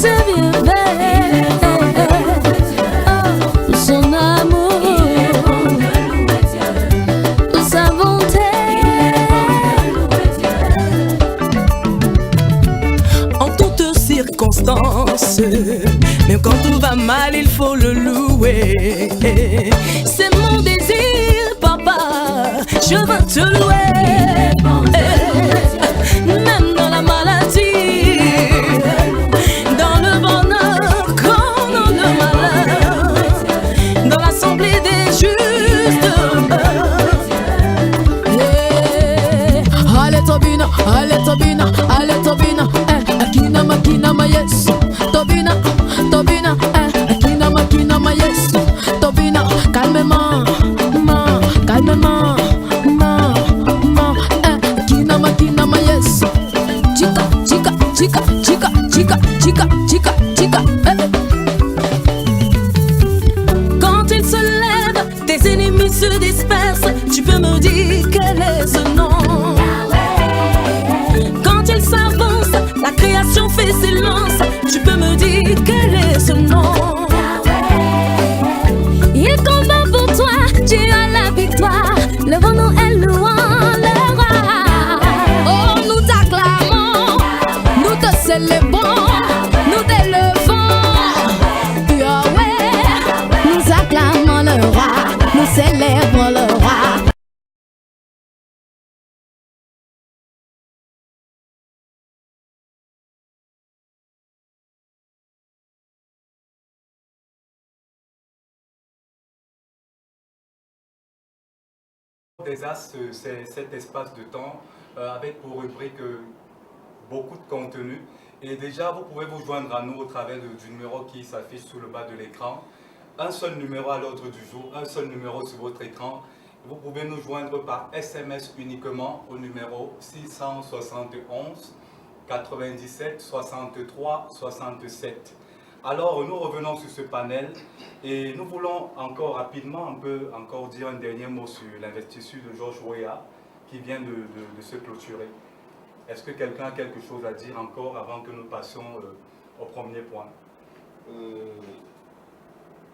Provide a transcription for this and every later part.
c'est bien fait. Oh, son amour, sa bonté. En toutes circonstances, même quand tout va mal, il faut le louer. C'est mon désir, papa, je veux te louer. Même dans la maladie, dans le bonheur comme dans le malheur, dans l'assemblée des justes. Ale Tobina, ale Tobina, ale Tobina, kinama yes. Tobina, Tobina, kinama yes. Tobina, calmement, calmement, kinama yes. Chica, chica, chica, chica, chica, chica, chica, chica. Quand il se lève, tes ennemis se dispersent. Tu peux me dire quel est ce nom? Quand il s'avance, la création fait silence. Tu peux me dire quel est ce nom? Il combat pour toi, tu as la victoire. Levons-nous et louons le roi. Oh, nous t'acclamons, nous te célébrons, nous t'élevons. Yahweh, nous acclamons le roi, nous célébrons le roi. Des As, c'est cet espace de temps avec pour rubrique beaucoup de contenu. Et déjà, vous pouvez vous joindre à nous au travers du numéro qui s'affiche sous le bas de l'écran. Un seul numéro à l'ordre du jour, un seul numéro sur votre écran. Vous pouvez nous joindre par SMS uniquement au numéro 671 97 63 67. Alors, nous revenons sur ce panel et nous voulons encore rapidement encore dire un dernier mot sur l'investiture de George Weah qui vient de se clôturer. Est-ce que quelqu'un a quelque chose à dire encore avant que nous passions au premier point?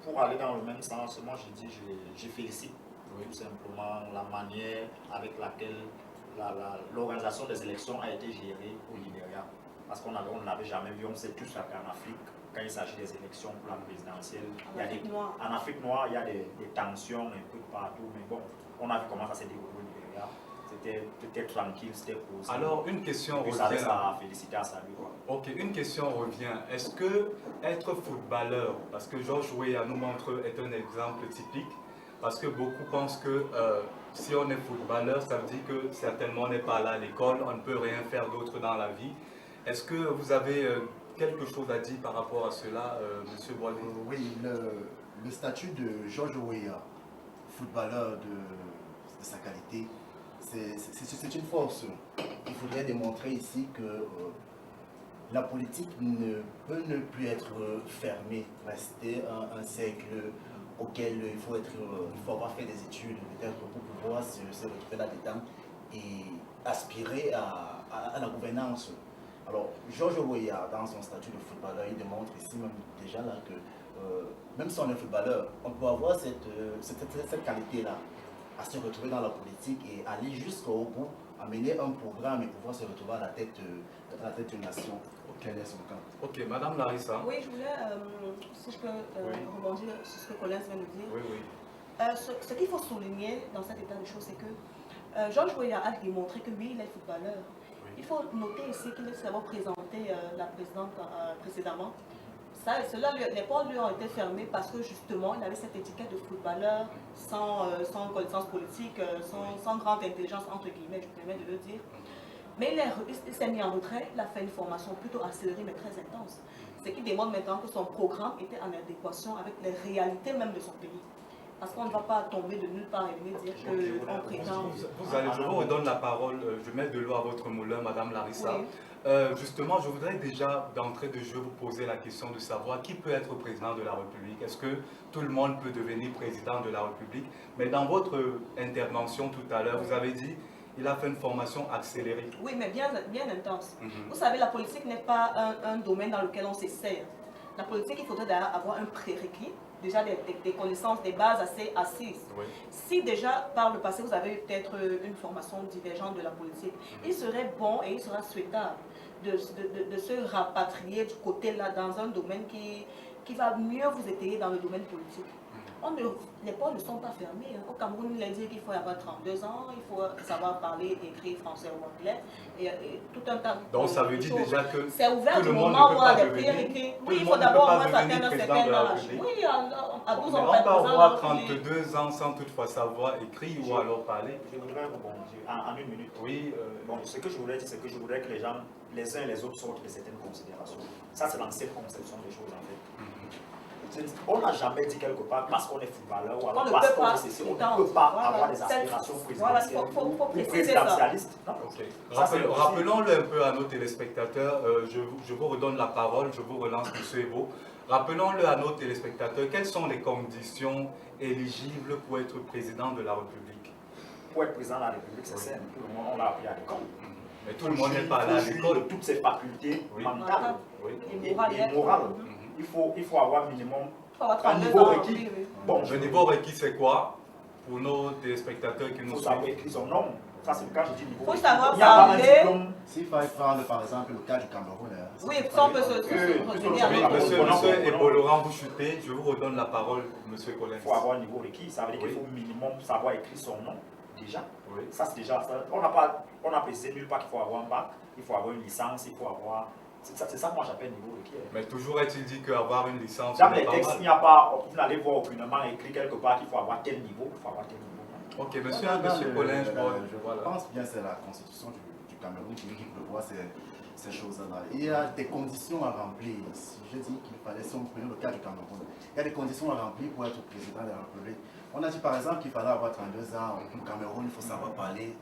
Pour aller dans le même sens, moi je félicite tout simplement la manière avec laquelle l'organisation des élections a été gérée au Libéria. Parce qu'on ne l'avait jamais vu, on sait tous qu'en Afrique, quand il s'agit des élections pour la présidentielle, en Afrique noire, il y a des tensions un peu partout, mais bon, on a vu comment ça s'est déroulé au Libéria. C'était tranquille, c'était posé. Alors, une question revient. À féliciter, à saluer. Ok, une question revient. Est-ce que être footballeur, parce que George Weah nous montre, est un exemple typique, parce que beaucoup pensent que si on est footballeur, ça veut dire que certainement on n'est pas là à l'école, on ne peut rien faire d'autre dans la vie. Est-ce que vous avez quelque chose à dire par rapport à cela, M. Boilly? Oui, le statut de George Weah, footballeur de sa qualité, c'est une force. Il faudrait démontrer ici que la politique ne peut ne plus être fermée, rester un cercle auquel il faut avoir fait des études, peut-être pour pouvoir se retrouver là-dedans et aspirer à la gouvernance. Alors, George Weah, dans son statut de footballeur, il démontre ici même déjà là que même si on est footballeur, on peut avoir cette qualité-là, à se retrouver dans la politique et aller jusqu'au bout, amener un programme et pouvoir se retrouver à la tête d'une nation. Quel est son camp? Ok, Madame Larissa. Oui, je voulais, si je peux rebondir sur ce que Colin vient de dire. Oui, oui. Ce qu'il faut souligner dans cet état de choses, c'est que George Weah a démontré que oui, il est footballeur. Oui. Il faut noter ici qu'il s'est représenté la présidente précédemment. Les portes lui ont été fermées parce que justement, il avait cette étiquette de footballeur sans connaissance politique, sans grande intelligence, entre guillemets, je me permets de le dire. Mais il s'est mis en retrait, il a fait une formation plutôt accélérée mais très intense. Ce qui démontre maintenant que son programme était en adéquation avec les réalités même de son pays. Parce qu'on ne va pas tomber de nulle part et venir dire qu'on prétend... Je vous redonne la parole, je mets de l'eau à votre moulin, Madame Larissa. Oui. Justement, je voudrais déjà, d'entrée de jeu, vous poser la question de savoir qui peut être président de la République. Est-ce que tout le monde peut devenir président de la République? Mais dans votre intervention tout à l'heure, vous avez dit il a fait une formation accélérée. Oui, mais bien intense. Mhm. Vous savez, la politique n'est pas un domaine dans lequel on s'essaie. La politique, il faudrait d'ailleurs avoir un prérequis, déjà des connaissances, des bases assez assises. Oui. Si déjà, par le passé, vous avez eu peut-être une formation divergente de la politique, il serait bon et il sera souhaitable de se rapatrier du côté-là dans un domaine qui va mieux vous étayer dans le domaine politique. Les portes ne sont pas fermées. Au Cameroun, il a dit qu'il faut avoir 32 ans, il faut savoir parler, écrire français ou anglais, et tout un tas de Donc ça veut choses. dire déjà que C'est ouvert tout du le monde moment ne où peut on a pas des prières devenir, écrites. tout Oui, le il faut monde ne peut d'abord pas au moins atteindre devenir un président certain de la âge. République. Oui, à 12 Mais ans, on peut 22 ans. avoir là, 32 ans sans toutefois savoir écrire ou alors parler. Je voudrais rebondir en une minute. Oui, Bon, ce que je voulais dire, c'est que je voudrais que les gens, les uns et les autres, sortent de certaines considérations. Ça, c'est l'ancienne conception des choses, en fait. On n'a jamais dit quelque part parce qu'on est footballeur ou alors On ne parce peut qu'on pas. est ceci, on Attends, ne peut pas voilà, avoir des c'est- aspirations voilà, présidentielles faut ou préciser ça. présidentialistes. Non. ok. Ça, c'est le Rappelons-le un peu à nos téléspectateurs. Je vous redonne la parole, je vous relance, M. Ebo. Rappelons-le à nos téléspectateurs, quelles sont les conditions éligibles pour être président de la République? Pour être président de la République, c'est simple. Tout le monde, on l'a appris à l'école. Mais tout le monde n'est pas allé à l'école. Toutes ses facultés Oui. mentales Oui. Et et morales. morales. Mhm. Il faut avoir minimum Il faut avoir un 32 niveau ans. requis. Oui, oui. Bon, Le niveau requis, c'est quoi pour nos téléspectateurs qui il nous faut savoir suivent? écrire son nom. Ça, c'est le cas, je dis niveau Faut requis. savoir Il n'y a pas un parler. diplôme. S'il fallait prendre par exemple le cas du Cameroun, hein, Oui, il ça on peut fallait- se Oui, retenir Oui, avec monsieur, Bon, monsieur bon, Ebo Laurent, vous chutez, je vous redonne la parole, monsieur Collins. Il faut avoir un niveau requis. Ça veut dire qu'il Oui. faut minimum savoir écrire son nom, déjà. Oui. Ça, c'est déjà ça. On n'a précisé nulle part qu'il faut avoir un bac, il faut avoir une licence, il faut avoir. C'est ça que moi j'appelle niveau requis. Mais toujours est-il dit qu'avoir une licence, Dans n'est les pas textes, il mal. n'y a pas. Vous n'allez voir aucunement écrit quelque part qu'il faut avoir tel niveau, il faut avoir tel niveau. Ok, Non, monsieur, non, monsieur le- Collins, je voilà. pense bien que c'est la constitution du Cameroun qui prévoit ces choses-là. Il y a des conditions à remplir. Si je dis qu'il fallait, si on prenait le cas du Cameroun, il y a des conditions à remplir pour être président de la République. On a dit par exemple qu'il fallait avoir 32 ans au Cameroun, il faut savoir parler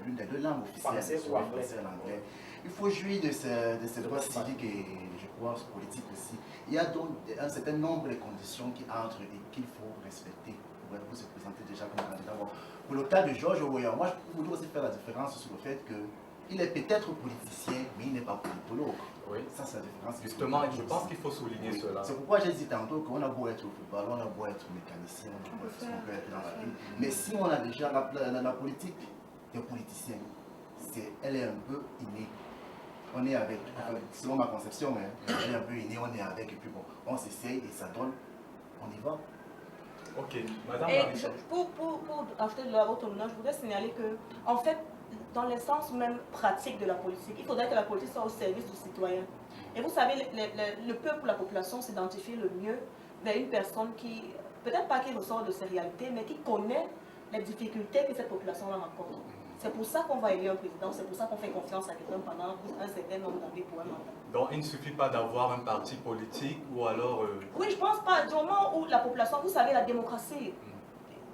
l'une des deux langues officielles, Français ou soit le anglais. français et l'anglais. Il faut jouir de ses droits civiques et je crois politiques aussi. Il y a donc un certain nombre de conditions qui entrent et qu'il faut respecter pour se présenter déjà comme candidat. Bon, pour le cas de Georges Weah, moi je voudrais aussi faire la différence sur le fait qu'il est peut-être politicien, mais il n'est pas politologue. Oui. Ça, c'est la différence. Justement, je pense qu'il faut souligner cela. C'est pourquoi j'ai dit tantôt qu'on a beau être au football, on a beau être mécanicien, on a beau être ce qu'on peut être dans la vie. Mais si on a déjà la politique des politiciens, elle est un peu innée. On est avec, enfin, selon ma conception, hein, elle est un peu innée, on est avec, et puis bon, on s'essaye et ça donne, on y va. Ok, madame Et Marie. pour ajouter de la haute honneur, je voudrais signaler que, en fait, dans le sens même pratique de la politique, il faudrait que la politique soit au service du citoyen. Et vous savez, le peuple, la population s'identifie le mieux vers une personne qui, peut-être pas qui ressort de ses réalités, mais qui connaît les difficultés que cette population-là rencontre. C'est pour ça qu'on va élire un président, c'est pour ça qu'on fait confiance à quelqu'un pendant un certain nombre d'années pour un mandat. Donc il ne suffit pas d'avoir un parti politique ou alors... Oui, je pense pas. Du moment où la population, vous savez, la démocratie,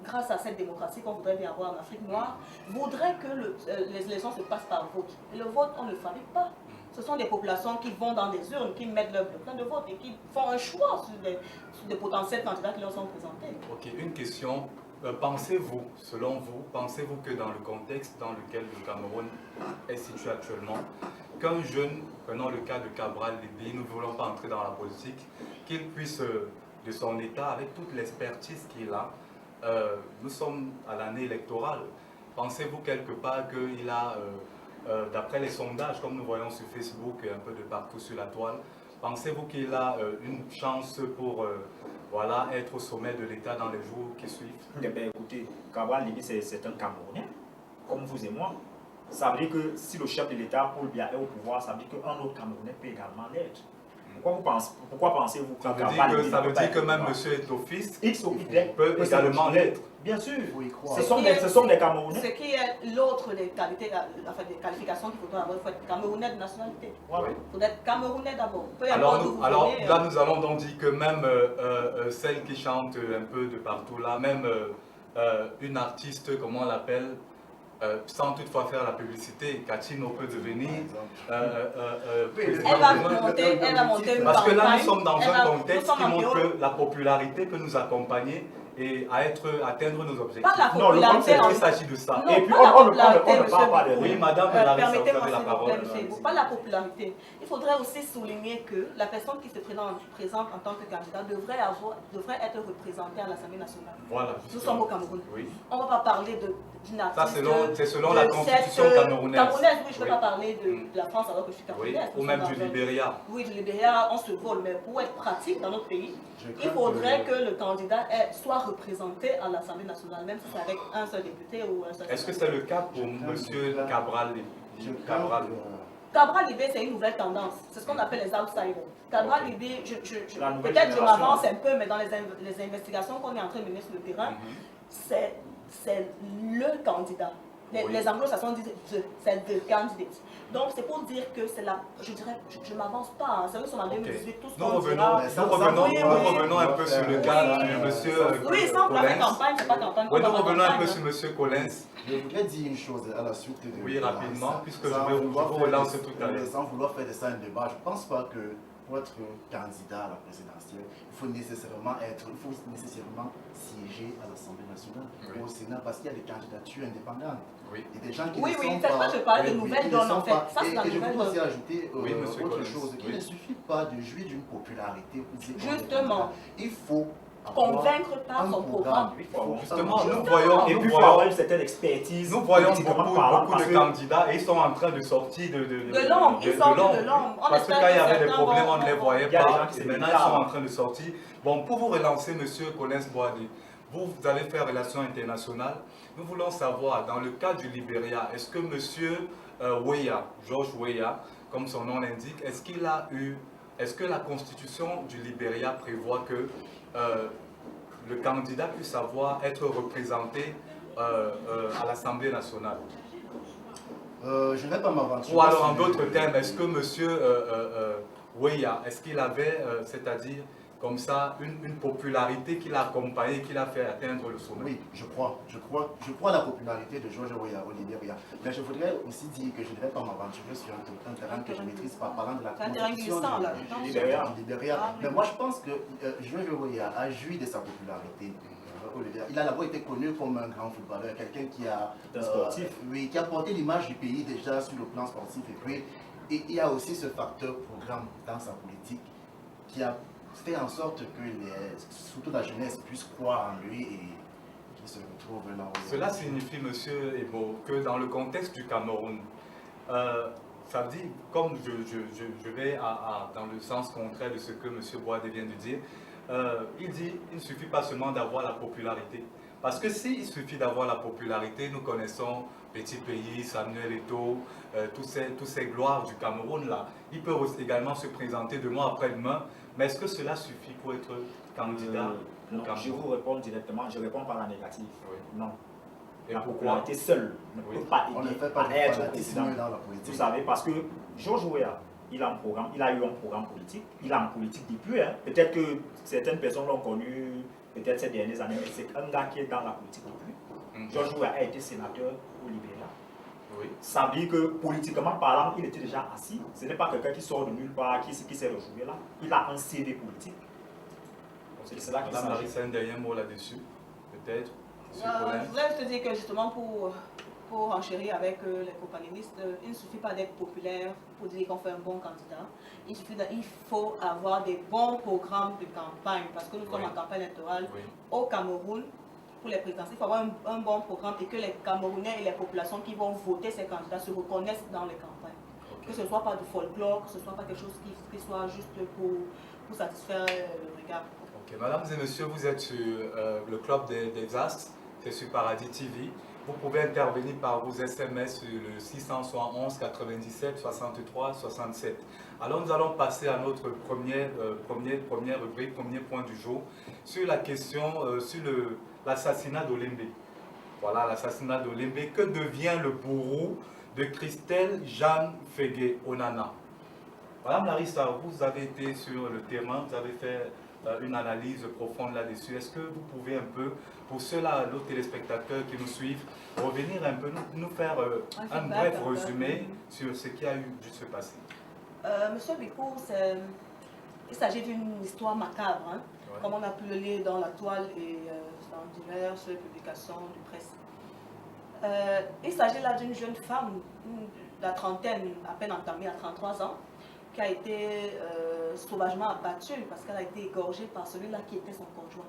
grâce à cette démocratie qu'on voudrait bien avoir en Afrique noire, voudrait que les élections se passent par vote. Et le vote, on ne le fabrique pas. Ce sont des populations qui vont dans des urnes, qui mettent leur bulletin de vote et qui font un choix sur des potentiels candidats qui leur sont présentés. Ok, une question. Pensez-vous, selon vous, pensez-vous que dans le contexte dans lequel le Cameroun est situé actuellement, qu'un jeune, prenons le cas de Cabral Libye, nous ne voulons pas entrer dans la politique, qu'il puisse, de son état, avec toute l'expertise qu'il a, nous sommes à l'année électorale, pensez-vous quelque part qu'il a, d'après les sondages, comme nous voyons sur Facebook et un peu de partout sur la toile, pensez-vous qu'il a une chance pour voilà, être au sommet de l'État dans les jours qui suivent? Eh bien, écoutez, Cabral Libye, c'est un Camerounais, comme vous et moi. Ça veut dire que si le chef de l'État, Paul Biya, est au pouvoir, ça veut dire qu'un autre Camerounais peut également l'être. Pourquoi pensez-vous que Ça Cabral Libye veut ne peut pas dire que être au même pouvoir? M. Etofis X ou Y peut également l'être. Bien sûr. Il faut y croire. Ce sont des Camerounais. Ce qui est l'autre des qualités, enfin des qualifications qu'il faudra avoir, il faut être Camerounais de nationalité. Voilà. Il faut être Camerounais d'abord. Peu Alors, importe où vous alors venez, là, nous allons donc dire que même celle qui chante un peu de partout là, même une artiste, comment on l'appelle, sans toutefois faire la publicité, Katino peut devenir président elle va de notre- monter une Parce que là, nous campagne. sommes dans Elle un va- contexte nous sommes qui en montre période- que la popularité peut nous accompagner et à atteindre nos objectifs. Pas la Non, le popularité. Il s'agit de ça. Non, Et puis, pas la on ne popularité, parle pas monsieur de... Oui, Bicou. madame Larissa, vous Permettez-moi, avez la s'il vous parole. plaît, monsieur Bicou. Pas la popularité. Il faudrait aussi souligner que la personne qui se présente en tant que candidat devrait être représentée à l'Assemblée nationale. Voilà. Nous sommes au Cameroun. Oui. On ne va pas parler d'une artiste. C'est selon de la constitution cette, camerounaise. Oui, je ne vais Oui. pas parler de la France alors que je suis Oui, camerounaise. ou même du Libéria. Oui, du Libéria, on se vole. Mais pour être pratique dans notre pays, il faudrait que le candidat soit représenté à l'Assemblée nationale, même si c'est avec un seul député ou un seul. Est-ce que c'est le cas pour M. Cabral? Cabral Libé, c'est une nouvelle tendance. C'est ce qu'on appelle les outsiders. Cabral Libé, La nouvelle peut-être je génération. m'avance un peu, mais dans les investigations qu'on est en train de mener sur le terrain, c'est le candidat. Les anglo-saxons disent c'est the candidate. Donc c'est pour dire que c'est la. Je dirais, je ne m'avance pas. C'est vrai que sur en 2018, tout ce Nous qu'on revenons, dira. revenons un peu sur le cas de M. Oui, sans la Collins. campagne, c'est pas campagne. Oui, nous on va revenons un peu campagne, sur M. Collins. Je voudrais dire une chose à la suite de... Oui, rapidement, puisque je Sans vous vouloir relance faire tout à l'heure. Sans vouloir faire de ça un débat, je ne pense pas que pour être candidat à la présidentielle, il faut nécessairement siéger à l'Assemblée nationale ou au Sénat parce qu'il y a des candidatures indépendantes. Oui. Et des gens qui Oui, ne oui, sont c'est pas... pour ça que je parlais de oui, nouvelles qui ne donnes, sont en fait. pas- Ça, c'est la et je nouvelle voudrais aussi donne. ajouter Oui, monsieur autre Collins, chose, qu'il oui. ne suffit pas de jouir d'une popularité pour dire qu'on est Justement. candidat. Il faut avoir Convaincre par un son programme. Il faut avoir- Justement, nous Justement. voyons, Et nous puis, il faut avoir voyons, une certaine expertise. nous voyons politiquement parlant, beaucoup parce de que- candidats et ils sont en train de sortir de l'ombre, ils sortent de l'ombre. On Parce que espère quand il y que avait des certains problèmes, vont- on ne les voyait Il y a des gens pas. qui Et se maintenant, ils déclarent. sont en train de sortir. Bon, pour vous relancer, monsieur Collins Boadé, vous allez faire relations internationales. Nous voulons savoir, dans le cas du Libéria, est-ce que monsieur Weah, George Weah, comme son nom l'indique, est-ce que la constitution du Libéria prévoit que le candidat puisse être représenté à l'Assemblée nationale? je ne vais pas m'aventurer. Ou alors en sur- d'autres termes, est-ce que monsieur Weah, est-ce qu'il avait, c'est-à-dire comme ça, une popularité qui l'a accompagné, qui l'a fait atteindre le sommet? Oui, je crois à la popularité de George Weah au Libéria. Mais je voudrais aussi dire que je ne vais pas m'aventurer sur un terrain que je ne maîtrise pas, parlant de la C'est un terrain constitution glissant, là. du Libéria. Libéria. Ah, oui. Mais moi, je pense que George Weah a joui de sa popularité. Au Libéria. Il a d'abord été connu comme un grand footballeur, quelqu'un qui a, Un sportif. oui, qui a porté l'image du pays déjà sur le plan sportif. Et puis, il y a aussi ce facteur programme dans sa politique qui a fait en sorte que surtout la jeunesse puisse croire en lui et qu'il se retrouve là où il est. Cela signifie, monsieur Ebo, que dans le contexte du Cameroun, ça dit, comme je vais dans le sens contraire de ce que monsieur Boadé vient de dire, il dit il ne suffit pas seulement d'avoir la popularité. Parce que s'il suffit d'avoir la popularité, nous connaissons Petit Pays, Samuel Eto'o, tous ces gloires du Cameroun là. Il peut également se présenter demain après-demain. Mais est-ce que cela suffit pour être candidat au Non, je Cameroun? vous réponds directement, je réponds par la négative. Oui. Non. Et La pourquoi? popularité seule ne Oui. peut pas On ne aider fait pas de à être fanatisme président. dans la politique. Vous savez, parce que George Weah, il a eu un programme politique, il a en politique depuis. Hein. Peut-être que certaines personnes l'ont connu, peut-être ces dernières années, mais c'est un gars qui est dans la politique depuis. George Weah a été sénateur au Libéria. Oui. Ça veut dire que politiquement parlant, il était déjà assis. Ce n'est pas quelqu'un qui sort de nulle part, qui s'est retrouvé là. Il a un CD politique. C'est de cela qu'il Madame s'agit. Larissa, un dernier mot là-dessus, peut-être. Monsieur Je Collins. voudrais te dire que justement pour enchérir avec les copanélistes, il ne suffit pas d'être populaire pour dire qu'on fait un bon candidat. Il faut avoir des bons programmes de campagne parce que nous sommes Oui. en campagne électorale Oui. au Cameroun. Pour les présidentielles, il faut avoir un bon programme et que les Camerounais et les populations qui vont voter ces candidats se reconnaissent dans les campagnes. Ok. Que ce ne soit pas du folklore, que ce ne soit pas quelque chose qui soit juste pour satisfaire le regard. Ok, mesdames et messieurs, vous êtes sur le Club des Astres, c'est sur Paradis TV. Vous pouvez intervenir par vos SMS sur le 671 97 63 67. Alors nous allons passer à notre première rubrique, premier point du jour, sur la question, sur l'assassinat d'Olembe. Voilà, l'assassinat d'Olembe. Que devient le bourreau de Christelle Jeanne Fégué Onana? Madame Larissa, vous avez été sur le terrain, vous avez fait une analyse profonde là-dessus. Est-ce que vous pouvez un peu, pour ceux-là, nos téléspectateurs qui nous suivent, revenir un peu, nous faire un bref résumé sur ce qui a dû se passer? Monsieur Bicou, Il s'agit d'une histoire macabre, hein, Ouais. comme on a pu le lire dans la toile et dans diverses publications de presse. Il s'agit là d'une jeune femme, de la trentaine, à peine entamée à 33 ans, qui a été sauvagement abattue parce qu'elle a été égorgée par celui-là qui était son conjoint.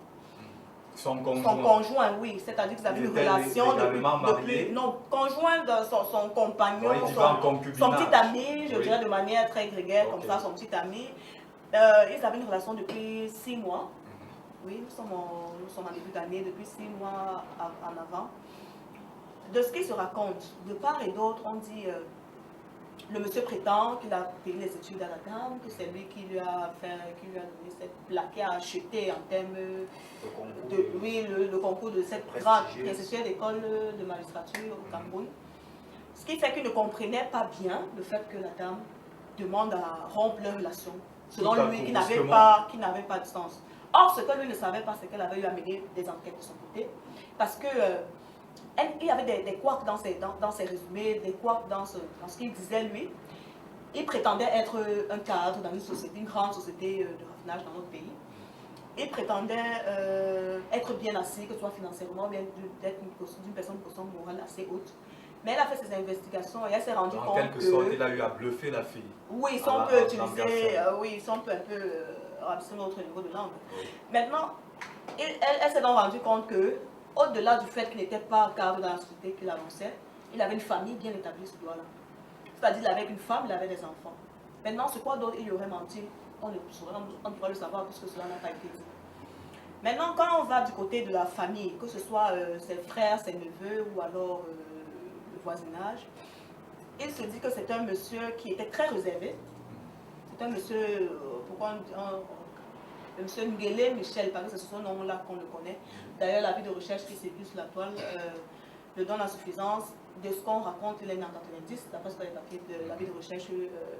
Son Son conjoint. conjoint, oui, c'est-à-dire qu'ils avaient Ils une étaient relation légalement depuis, mariés? non, conjoint de son compagnon, Ouais, il vivait en concubinage. son petit ami, je Oui. dirais de manière très grégaire, Ok. comme ça, son petit ami. Ils avaient une relation depuis 6 mois. Oui, nous sommes en début d'année, depuis 6 mois en avant. De ce qui se raconte, de part et d'autre, on dit le monsieur prétend qu'il a payé les études à la dame, que c'est lui qui lui a donné cette plaquette à acheter en termes le concours de cette grande prestigieuse école de magistrature au Cameroun. Ce qui fait qu'il ne comprenait pas bien le fait que la dame demande à rompre leur relation, selon Tout à lui, coup, qui n'avait brusquement. pas de sens. Or, ce que lui ne savait pas, c'est qu'elle avait eu à mener des enquêtes de son côté, parce que il y avait des couacs dans ses résumés, des couacs dans ce qu'il disait lui. Il prétendait être un cadre dans une société, une grande société de raffinage dans notre pays. Il prétendait être bien assis, que ce soit financièrement, bien d'être d'une personne de position morale assez haute. Mais elle a fait ses investigations et elle s'est rendue En compte quelque que... sorte, il a eu à bluffer la fille. Oui, si À on la- peut en utiliser, personne. oui, si on peut un peu rabaisser notre niveau de langue. Oui. Maintenant, elle s'est donc rendue compte que, au-delà du fait qu'il n'était pas cadre dans la société qu'il annonçait, il avait une famille bien établie, ce doigt-là. C'est-à-dire, il avait une femme, il avait des enfants. Maintenant, ce quoi d'autre il y aurait menti, on ne pourrait le savoir puisque cela n'a pas été dit. Maintenant, quand on va du côté de la famille, que ce soit ses frères, ses neveux ou alors le voisinage, il se dit que c'est un monsieur qui était très réservé. C'est un monsieur, le monsieur Nguélé Michel, parce que c'est ce nom-là qu'on le connaît. D'ailleurs, l'avis de recherche qui circule sur la toile le donne à suffisance de ce qu'on raconte. Il est né en 90, d'après ce que les papiers de l'avis de recherche.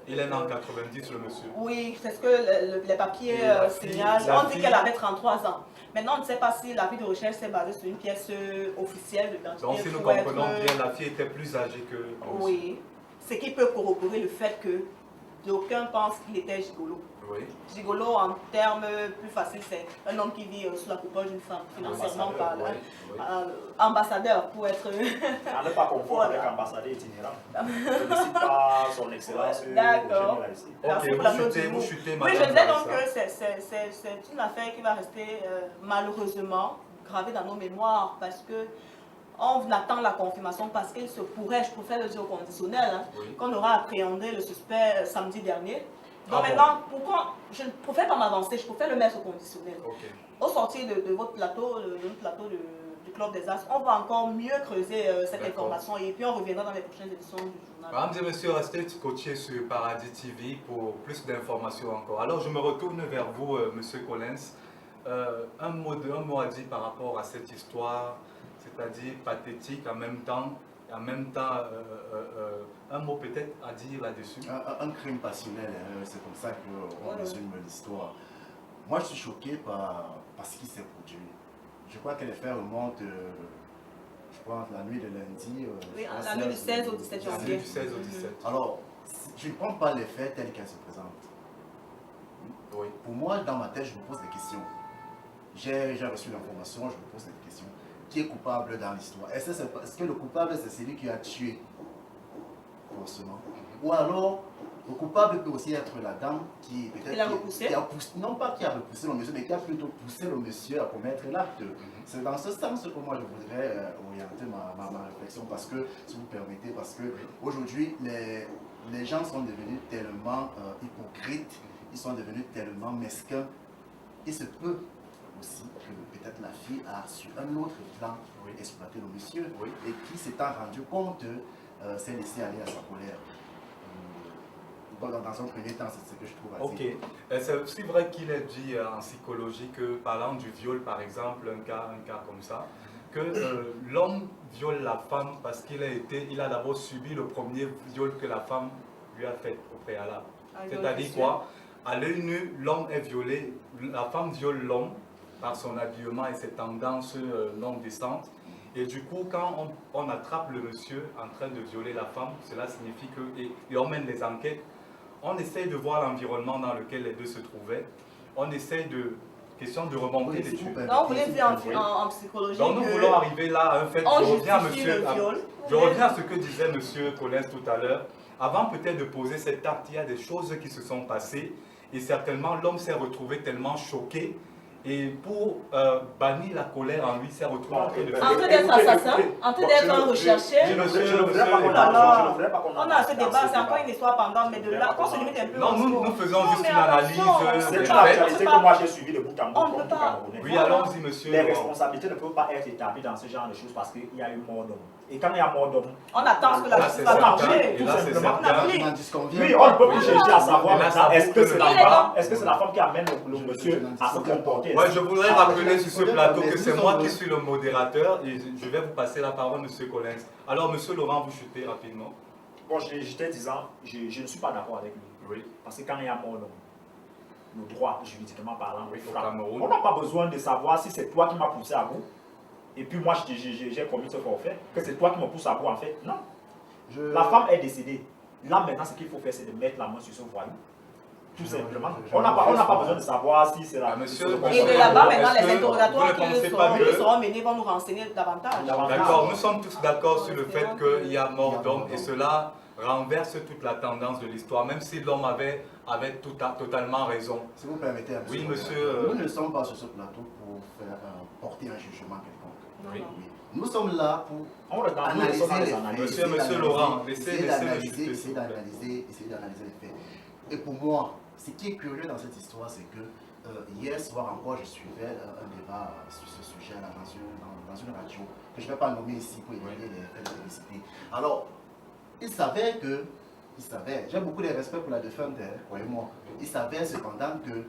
Il est né en 90, le monsieur. Oui, c'est ce que les papiers Et la fille- signalent. la On dit fille- qu'elle avait 33 ans. Maintenant, on ne sait pas si l'avis de recherche s'est basé sur une pièce officielle de l'identité. Donc, si nous pour être- comprenons bien, la fille était plus âgée que le monsieur. Oui, ce qui peut corroborer le fait que d'aucuns pensent qu'il était gigolo. Oui. Gigolo, en termes plus faciles, c'est un homme qui vit sous la coupole d'une femme, financièrement parlant. Oui. Ambassadeur, pour être... À ne pas confondre avec ambassadeur itinérant. Je ne cite pas son excellence. D'accord. Eugène Laïci. Merci Ok, pour la vous note chutez, du vous mot. chutez, Oui, madame je disais donc Larissa. que c'est une affaire qui va rester malheureusement gravée dans nos mémoires parce que on attend la confirmation parce qu'il se pourrait, je préfère le dire au conditionnel, hein, Oui. qu'on aura appréhendé le suspect samedi dernier. Donc Ah maintenant, pourquoi je ne préfère pas m'avancer, je préfère le mettre au conditionnel. Ok. Au sortir de votre plateau, notre plateau du Club des As, on va encore mieux creuser cette D'accord. information et puis on reviendra dans les prochaines éditions du journal. Mesdames et messieurs, restez scotchés sur Paradis TV pour plus d'informations encore. Alors, je me retourne vers vous, monsieur Collins. Un mot à dire par rapport à cette histoire, c'est-à-dire pathétique en même temps, un mot peut-être à dire là-dessus. Un crime passionnel, hein, c'est comme ça qu'on Voilà. résume l'histoire. Moi, je suis choqué par ce qui s'est produit. Je crois que les faits remontent, je crois, la nuit de lundi. Oui, je crois, la nuit du 16 au 17 La janvier. nuit du 16 au 17. Alors, je ne prends pas les faits tels qu'elles se présentent. Oui. Pour moi, dans ma tête, je me pose des questions. J'ai reçu l'information, je me pose des questions. Qui est coupable dans l'histoire? Est-ce que le coupable, c'est celui qui a tué? Forcément. Ou alors, le coupable peut aussi être la dame qui peut-être... Il a repoussé? Non pas qui a repoussé le monsieur, mais qui a plutôt poussé le monsieur à commettre l'acte. C'est dans ce sens que moi je voudrais orienter ma réflexion, parce que, si vous permettez, parce que aujourd'hui, les gens sont devenus tellement hypocrites, ils sont devenus tellement mesquins. Il se peut aussi que peut-être la fille a sur un autre plan Oui. exploité le monsieur, Oui. et qui s'étant rendu compte s'est laissé aller à sa colère. Dans un premier temps, c'est ce que je trouve assez... Ok. C'est aussi vrai qu'il est dit en psychologie que, parlant du viol, par exemple, un cas comme ça, que l'homme viole la femme parce il a d'abord subi le premier viol que la femme lui a fait au préalable. C'est-à-dire quoi? À l'œil nu, l'homme est violé, la femme viole l'homme par son habillement et ses tendances non décentes. Et du coup, quand on attrape le monsieur en train de violer la femme, cela signifie que, et on mène des enquêtes, on essaye de voir l'environnement dans lequel les deux se trouvaient. On essaye question de remonter Oui, les s'il vous tues. plaît. Donc, vous voulez dire en psychologie Donc nous que voulons arriver là à un fait. on Je reviens, justifie le viol. je reviens à ce que disait M. Collins tout à l'heure. Avant peut-être de poser cet acte, il y a des choses qui se sont passées et certainement l'homme s'est retrouvé tellement choqué et pour bannir la colère en lui, s'est retrouvé en train de En train d'être assassin, en train d'être un recherché. Je ne voudrais pas qu'on Oh là là. je ne voudrais pas qu'on On a ce débat, c'est encore une histoire pendant, mais de là, qu'on se limite un peu. Non, au nous sport. faisons Non, juste mais une analyse attention, C'est des une faits. actualité que moi j'ai suivi de bout en bout On ne comme peut tout pas. Camerounais. Oui, allons-y, monsieur. Les responsabilités ne peuvent pas être établies dans ce genre de choses parce qu'il y a eu mort d'homme. Et quand il y a mort d'homme, On attend ce que la Là, justice c'est va certain. trancher. Et là, c'est simplement. On a certain. pris. On en disconvient. oui, on ne peut plus chercher à savoir Et là, ça maintenant, est-ce que boucle c'est le la débat. femme, est-ce que c'est la femme qui amène le monsieur à se comporter. Ouais, je voudrais Ah, rappeler sur ce mais plateau que nous c'est sommes moi là. qui suis le modérateur et je vais vous passer la parole, monsieur Collins. Alors, monsieur Laurent, vous chutez rapidement. Bon, j'étais disant, je ne suis pas d'accord avec lui. Oui. Parce que quand il y a mort d'homme, nos droits juridiquement parlant, Oui, au frappent. Cameroun. On n'a pas besoin de savoir si c'est toi qui m'as poussé à bout. Et puis moi, j'ai commis ce forfait, que c'est toi qui me pousse à bout en fait. Non. La femme est décédée. Là maintenant, ce qu'il faut faire, c'est de mettre la main sur ce voyou. Tout simplement. On n'a pas besoin de savoir si c'est la... Ah, monsieur, Et de là-bas, maintenant, Est-ce les que interrogatoires vous ne pensez qui pas que- seront menés vont nous renseigner davantage. D'accord, nous sommes tous d'accord sur le fait qu'il y a mort d'homme et cela renverse toute la tendance de l'histoire, même si l'homme avait totalement raison. Si vous permettez, Oui, monsieur, Nous ne sommes pas sur ce plateau pour faire porter un jugement quelconque. Oui. Oui. Nous sommes là pour On regarde, nous analyser sommes dans les les faits. analyses. Monsieur, essayer monsieur d'analyser- Laurent, laissez essayer le d'analyser, juger, s'il essayer vous plaît. d'analyser les faits. Et pour moi, ce qui est curieux dans cette histoire, c'est que hier soir encore, je suivais un débat sur ce sujet-là dans une radio, que je ne vais pas nommer ici pour éviter les faits de publicité. Alors, il savait, j'ai beaucoup de respect pour la défunte, croyez-moi, il savait cependant que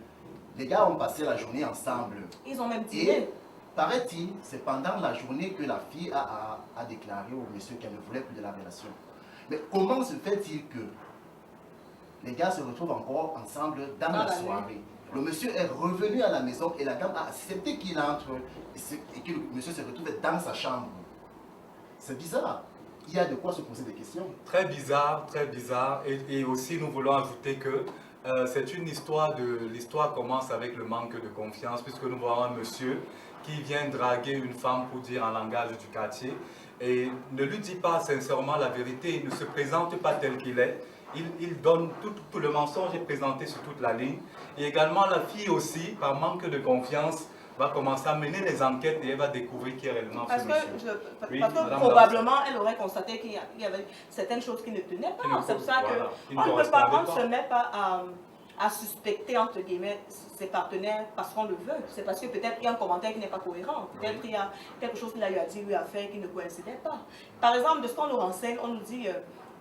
les gars ont passé la journée ensemble. Ils ont même Et, tiré. paraît-il, c'est pendant la journée que la fille a déclaré au monsieur qu'elle ne voulait plus de la relation. Mais comment se fait-il que les gars se retrouvent encore ensemble dans la la soirée? Le monsieur est revenu à la maison et la dame a accepté qu'il entre et que le monsieur se retrouve dans sa chambre. C'est bizarre. Il y a de quoi se poser des questions. Très bizarre, très bizarre. Et aussi, nous voulons ajouter que c'est une histoire l'histoire commence avec le manque de confiance, puisque nous voyons un monsieur qui vient draguer une femme pour dire en langage du quartier et ne lui dit pas sincèrement la vérité, il ne se présente pas tel qu'il est. Il donne tout le mensonge est présenté sur toute la ligne. Et également la fille aussi, par manque de confiance, va commencer à mener les enquêtes et elle va découvrir qui est réellement Parce ce que, monsieur. Oui, parce que madame probablement, elle aurait constaté qu'il y avait certaines choses qui ne tenaient Qui ne pas. C'est pour ça voilà, qui ne qu'on ne peut pas, on ne correspondaient se met pas à suspecter, entre guillemets, ses partenaires parce qu'on le veut. C'est parce que peut-être il y a un commentaire qui n'est pas cohérent. Peut-être il y a quelque chose qu'il a eu à dire, lui à faire qui ne coïncidait pas. Par exemple, de ce qu'on nous renseigne, on nous dit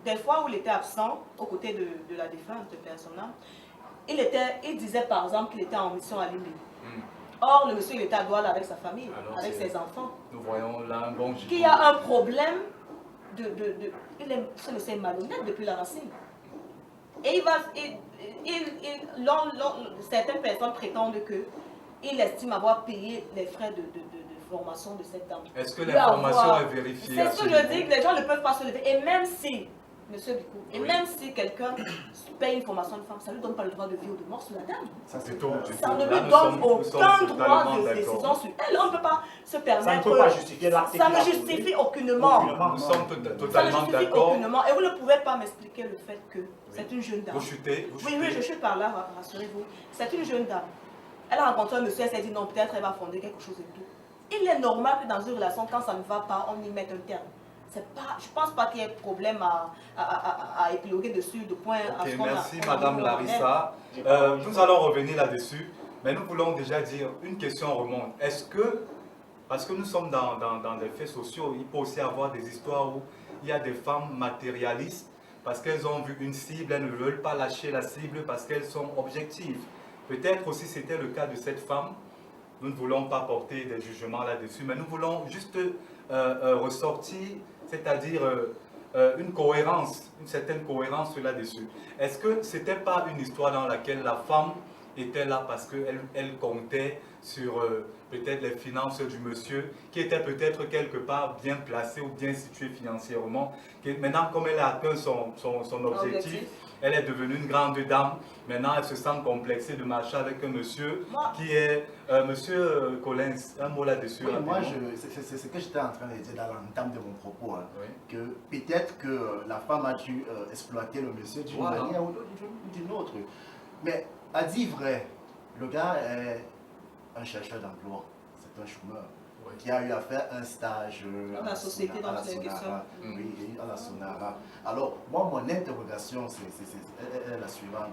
des fois où il était absent, aux côtés de la défunte personnelle, il disait par exemple qu'il était en mission à Limbe. Or, le monsieur, il était à Douala avec sa famille, Alors, avec c'est- ses enfants. Nous voyons là un bon Qu'il y a un problème ce monsieur est malhonnête depuis la racine. Et certaines personnes prétendent qu'il estime avoir payé les frais de formation de cette dame. Est-ce que Lui l'information avoir- est vérifiée? C'est à ce ce que je niveau? dis, que les gens ne peuvent pas se lever. Et même si, monsieur Bikou, et Oui. même si quelqu'un paye une formation de femme, ça ne lui donne pas le droit de vie ou de mort sur la dame. Ça, Du tout, du Ça tout. ne Là, lui nous donne sommes aucun droit totalement de d'accord. décision sur elle. On ne peut pas se Ça ne permettre. peut pas justifier l'acte Ça qu'il ne a posé. justifie aucunement. Nous sommes Ça ne totalement justifie d'accord. aucunement. Et vous ne pouvez pas m'expliquer le fait que c'est une jeune dame. Vous chutez, vous Oui, chutez. oui, je suis par là, rassurez-vous. C'est une jeune dame. Elle a rencontré un monsieur, elle s'est dit non, peut-être elle va fonder quelque chose et tout. Il est normal que dans une relation, quand ça ne va pas, on y mette un terme. Pas, je ne pense pas qu'il y ait problème à épiloguer dessus de point à Ok, ce qu'on a. merci on a Madame dit, Larissa. Nous allons revenir là-dessus, mais nous voulons déjà dire une question remonte. Est-ce que, parce que nous sommes dans des faits sociaux, il peut aussi avoir des histoires où il y a des femmes matérialistes parce qu'elles ont vu une cible, elles ne veulent pas lâcher la cible parce qu'elles sont objectives. Peut-être aussi c'était le cas de cette femme. Nous ne voulons pas porter des jugements là-dessus, mais nous voulons juste ressortir, c'est-à-dire une cohérence, une certaine cohérence là-dessus. Est-ce que ce n'était pas une histoire dans laquelle la femme était là parce qu'elle comptait sur peut-être les finances du monsieur, qui était peut-être quelque part bien placé ou bien situé financièrement, que maintenant comme elle a atteint son objectif, elle est devenue une grande dame. Maintenant, elle se sent complexée de marcher avec un monsieur qui est monsieur Collins. Un mot là-dessus. Oui, moi, c'est ce que j'étais en train de dire dans l'entame de mon propos. Hein, que peut-être que la femme a dû exploiter le monsieur d'une manière ou d'une autre. Mais à dire vrai, le gars est un chercheur d'emploi, c'est un chômeur. Qui a eu à faire un stage dans la société, dans la Sonara. Oui, à la Sonara. Alors, moi, mon interrogation, c'est la suivante.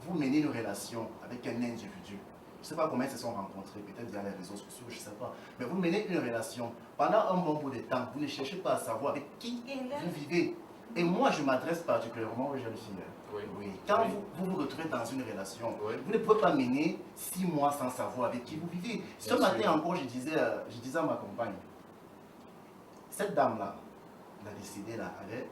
Vous menez une relation avec un individu. Je ne sais pas comment ils se sont rencontrés, peut-être via les réseaux sociaux, je ne sais pas. Mais vous menez une relation. Pendant un bon bout de temps, vous ne cherchez pas à savoir avec qui vous vivez. Et moi, je m'adresse particulièrement aux jeunes filles. Oui. Quand vous vous retrouvez dans une relation, vous ne pouvez pas mener 6 mois sans savoir avec qui vous vivez. Ce matin encore, je disais à ma compagne, cette dame-là, la décédée là, elle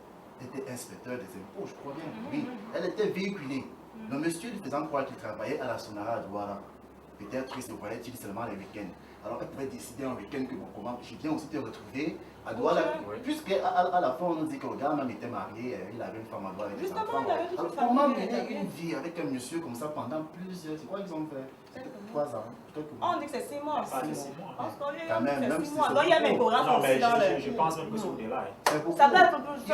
était inspecteur des impôts, je crois bien. Oui, elle était véhiculée. Le monsieur lui faisant croire qu'il travaillait à la Sonara à Douala. Peut-être qu'il se voyait seulement les week-ends. Alors elle pouvait décider un week-end que bon, comment je viens aussi te retrouver à Douala. Puisqu'à la fin on nous dit que le gars même était marié, il avait une femme à Douala avec des enfants. Alors comment mener une vie avec un monsieur comme ça pendant plusieurs... C'est quoi ils ont fait? 3 ans. On dit que c'est 6 mois. Ah, c'est 6 mois. Quand même, 6 mois. Donc il y a une incohérence aussi dans le... Je pense même que c'est au-delà. Ça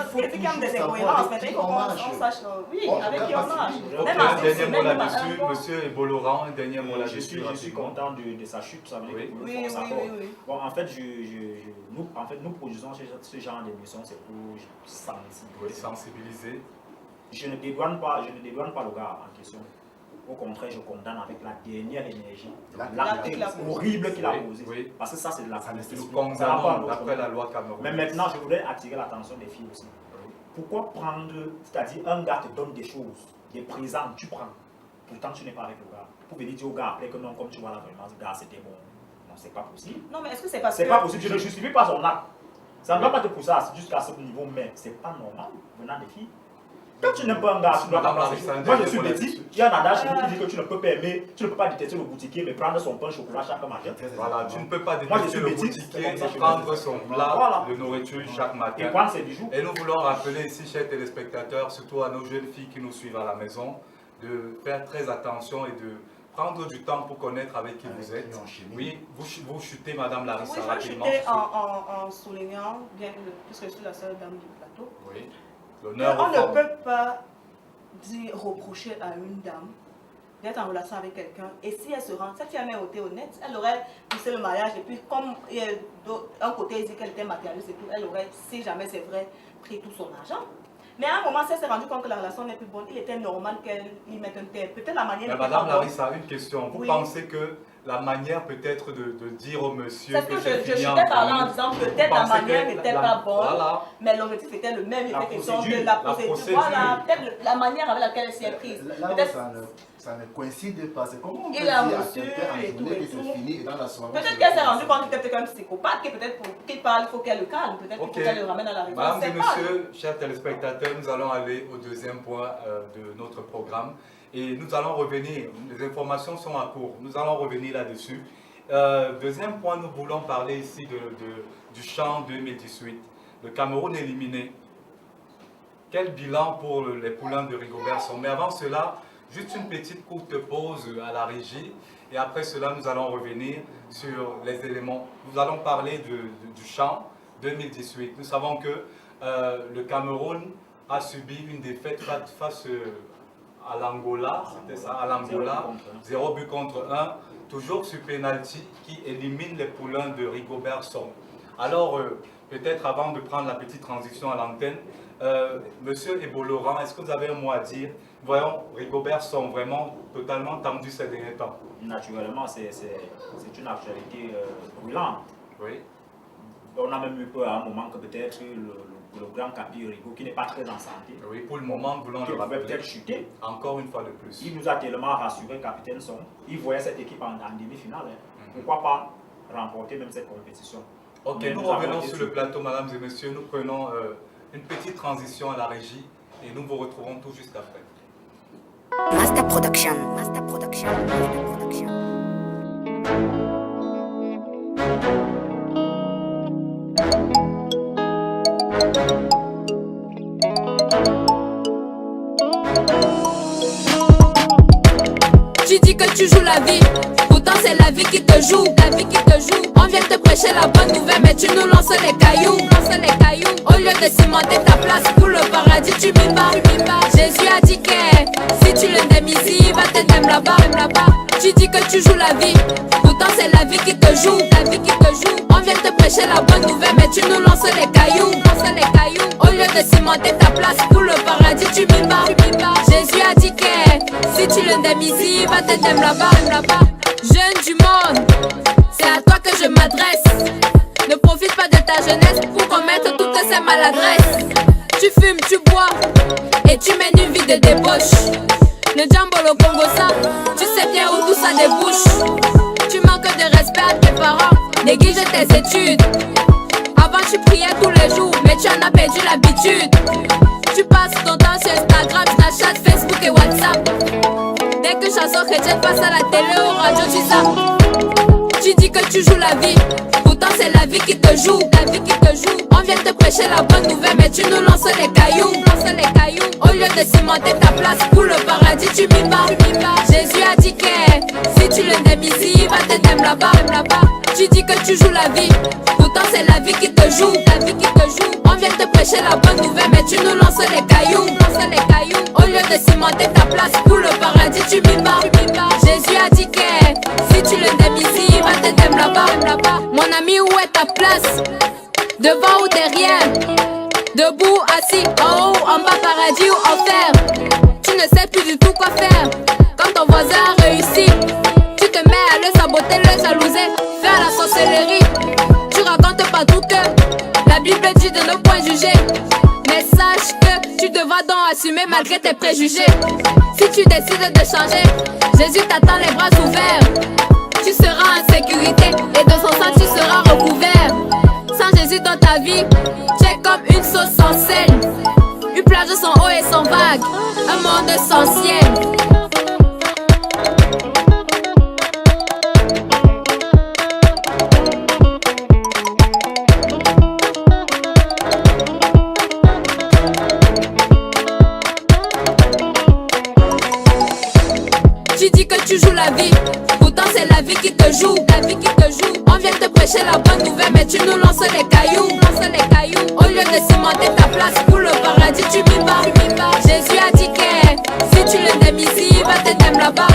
peut être quelqu'un des incohérences, mais il faut qu'on sache, oui, avec qui on marche. Un dernier mot là-dessus, monsieur Eboloran, un dernier mot là-dessus. Je suis content de sa chute, ça veut dire que nous s'accorde. Bon, en fait, nous produisons ce genre d'émission, c'est pour sensibiliser. Je ne dédouane pas le gars en question. Au contraire, je condamne avec la dernière énergie l'acte horrible qu'il a posé. Parce que ça, c'est de la sanité. Nous condamnons d'après la loi Cameroun. Mais maintenant, je voudrais attirer l'attention des filles aussi. Pourquoi prendre, c'est-à-dire un gars te donne des choses, des présents, tu prends. Pourtant, tu n'es pas avec le gars. Pour venir dire au gars après que non, comme tu vois là, vraiment, ce gars, c'était bon. Non, c'est pas possible. Non, mais est-ce que c'est parce que... C'est pas possible, je ne justifie pas son acte. Ça ne doit pas te pousser jusqu'à ce niveau, mais c'est pas normal venant des filles. Quand tu n'aimes pas un gars, tu dois pas passer. Moi je suis petit, il y a un adage chez nous qui dit que tu ne peux pas aimer, tu ne peux pas détester le boutiquier, mais prendre son pain au chocolat chaque matin. Voilà, tu ne peux pas détester le boutiquier et prendre son plat de nourriture chaque matin. Et prendre ses bijoux. Et nous voulons rappeler ici, chers téléspectateurs, surtout à nos jeunes filles qui nous suivent à la maison, de faire très attention et de prendre du temps pour connaître avec qui vous êtes. Oui, vous chutez, Madame Larissa, rapidement. Oui, je vais chuter en soulignant, bien puisque je suis la seule dame du plateau. Oui. On ne peut pas reprocher à une dame d'être en relation avec quelqu'un et si elle se rend, cette fille a été honnête, elle aurait poussé le mariage et puis comme d'un côté il dit qu'elle était matérialiste et tout, elle aurait, si jamais c'est vrai, pris tout son argent. Mais à un moment, si elle s'est rendue compte que la relation n'est plus bonne, il était normal qu'elle y mette un terme. Peut-être la manière... Mais Madame Larissa, une question. Vous pensez que la manière peut-être de dire au monsieur que je chutais par là en disant peut-être la manière n'était pas bonne, mais l'objectif était le même, il était question de la procédure. Voilà, peut-être la manière avec laquelle elle s'y est prise. Ça ne coïncide pas. C'est comment on peut dire à quelqu'un en journée que c'est fini et dans la soirée... Peut-être qu'elle s'est rendue compte qu'il était un psychopathe, que peut-être pour qu'il parle, il faut qu'elle le calme, peut-être qu'il faut qu'elle le ramène à la raison. Mesdames et messieurs, chers téléspectateurs, nous allons aller au deuxième point de notre programme. Et nous allons revenir, les informations sont à court, nous allons revenir là-dessus. Deuxième point, nous voulons parler ici du CHAN 2018. Le Cameroun éliminé. Quel bilan pour les poulains de Rigobert-Song? Mais avant cela, juste une petite courte pause à la régie. Et après cela, nous allons revenir sur les éléments. Nous allons parler du CHAN 2018. Nous savons que le Cameroun a subi une défaite face à l'Angola, c'était ça, à l'Angola, 0 but contre 1, toujours sur penalty, qui élimine les poulains de Rigobert-Song. Alors, peut-être avant de prendre la petite transition à l'antenne, Monsieur Eboloran, est-ce que vous avez un mot à dire? Voyons, Rigobert-Song vraiment totalement tendu ces derniers temps. Naturellement, c'est une actualité brûlante. Oui. On a même eu peur à un moment que peut-être le grand Capi Rigo, qui n'est pas très en santé. Oui, pour le moment, nous voulons le rappeler. Peut-être chuter. Encore une fois de plus. Il nous a tellement rassuré, capitaine Song. Il voyait cette équipe en demi-finale. Pourquoi pas remporter même cette compétition? Ok, nous revenons sur le plateau, mesdames et messieurs. Nous prenons une petite transition à la régie et nous vous retrouvons tout juste après. Master Production. Master Production. Master Production. tu joues la vie. Pourtant c'est la vie qui te joue, la vie qui te joue. On vient te prêcher la bonne nouvelle, mais tu nous lances les cailloux, Au lieu de cimenter ta place pour le paradis, tu m'y bats. Jésus a dit que si tu l'indemnises, il va t'aider là-bas. Tu dis que tu joues la vie, pourtant c'est la vie qui te joue, la vie qui te joue. On vient te prêcher la bonne nouvelle, mais tu nous lances les cailloux, Au lieu de cimenter ta place pour le paradis, tu m'y bats. Jésus a dit que si tu l'indemnises, il va t'aider là-bas. Jeune du monde, c'est à toi que je m'adresse. Ne profite pas de ta jeunesse pour commettre toutes ces maladresses. Tu fumes, tu bois et tu mènes une vie de débauche. Le Djambolo Congo ça, tu sais bien où tout ça débouche. Tu manques de respect à tes parents, néglige tes études. Avant tu priais tous les jours, mais tu en as perdu l'habitude. Tu passes ton temps sur Instagram, Snapchat, Facebook et WhatsApp. Dès que chanson chrétienne passe à la télé ou radio, tu zappes. Tu dis que tu joues la vie, pourtant c'est la vie qui te joue, la vie qui te joue. On vient te prêcher la bonne nouvelle, mais tu nous lances les cailloux, Au lieu de cimenter ta place pour le paradis, tu m'y bats. Jésus a dit que si tu l'indemnises, il va t'aider là-bas. Tu dis que tu joues la vie, pourtant c'est la vie qui te joue, la vie qui te joue. On vient te prêcher la bonne nouvelle, mais tu nous lances les cailloux, Au lieu de cimenter ta place pour le paradis, tu m'y bats. Jésus a dit que si tu l'indemnises, il va t'aider là-bas. Mon ami, où est ta place? Devant ou derrière? Debout, assis, en haut, en bas, paradis ou enfer? Tu ne sais plus du tout quoi faire. Quand ton voisin a réussi, tu te mets à le saboter, le jalouser, faire la sorcellerie. Tu racontes partout que la Bible dit de ne point juger. Mais sache que tu devras donc assumer malgré tes préjugés. Si tu décides de changer, Jésus t'attend les bras ouverts. Tu seras en sécurité et de son sang tu seras recouvert. Sans Jésus dans ta vie, tu es comme une sauce sans sel. Une plage sans eau et sans vague, un monde sans ciel. Tu dis que tu joues la vie, pourtant c'est la vie qui te joue, la vie qui te joue. On vient te prêcher la bonne nouvelle, mais tu nous lances les cailloux, Au lieu de cimenter ta place pour le paradis, tu m'y bats. Jésus a dit que si tu l'indemnises, il va t'aider là-bas.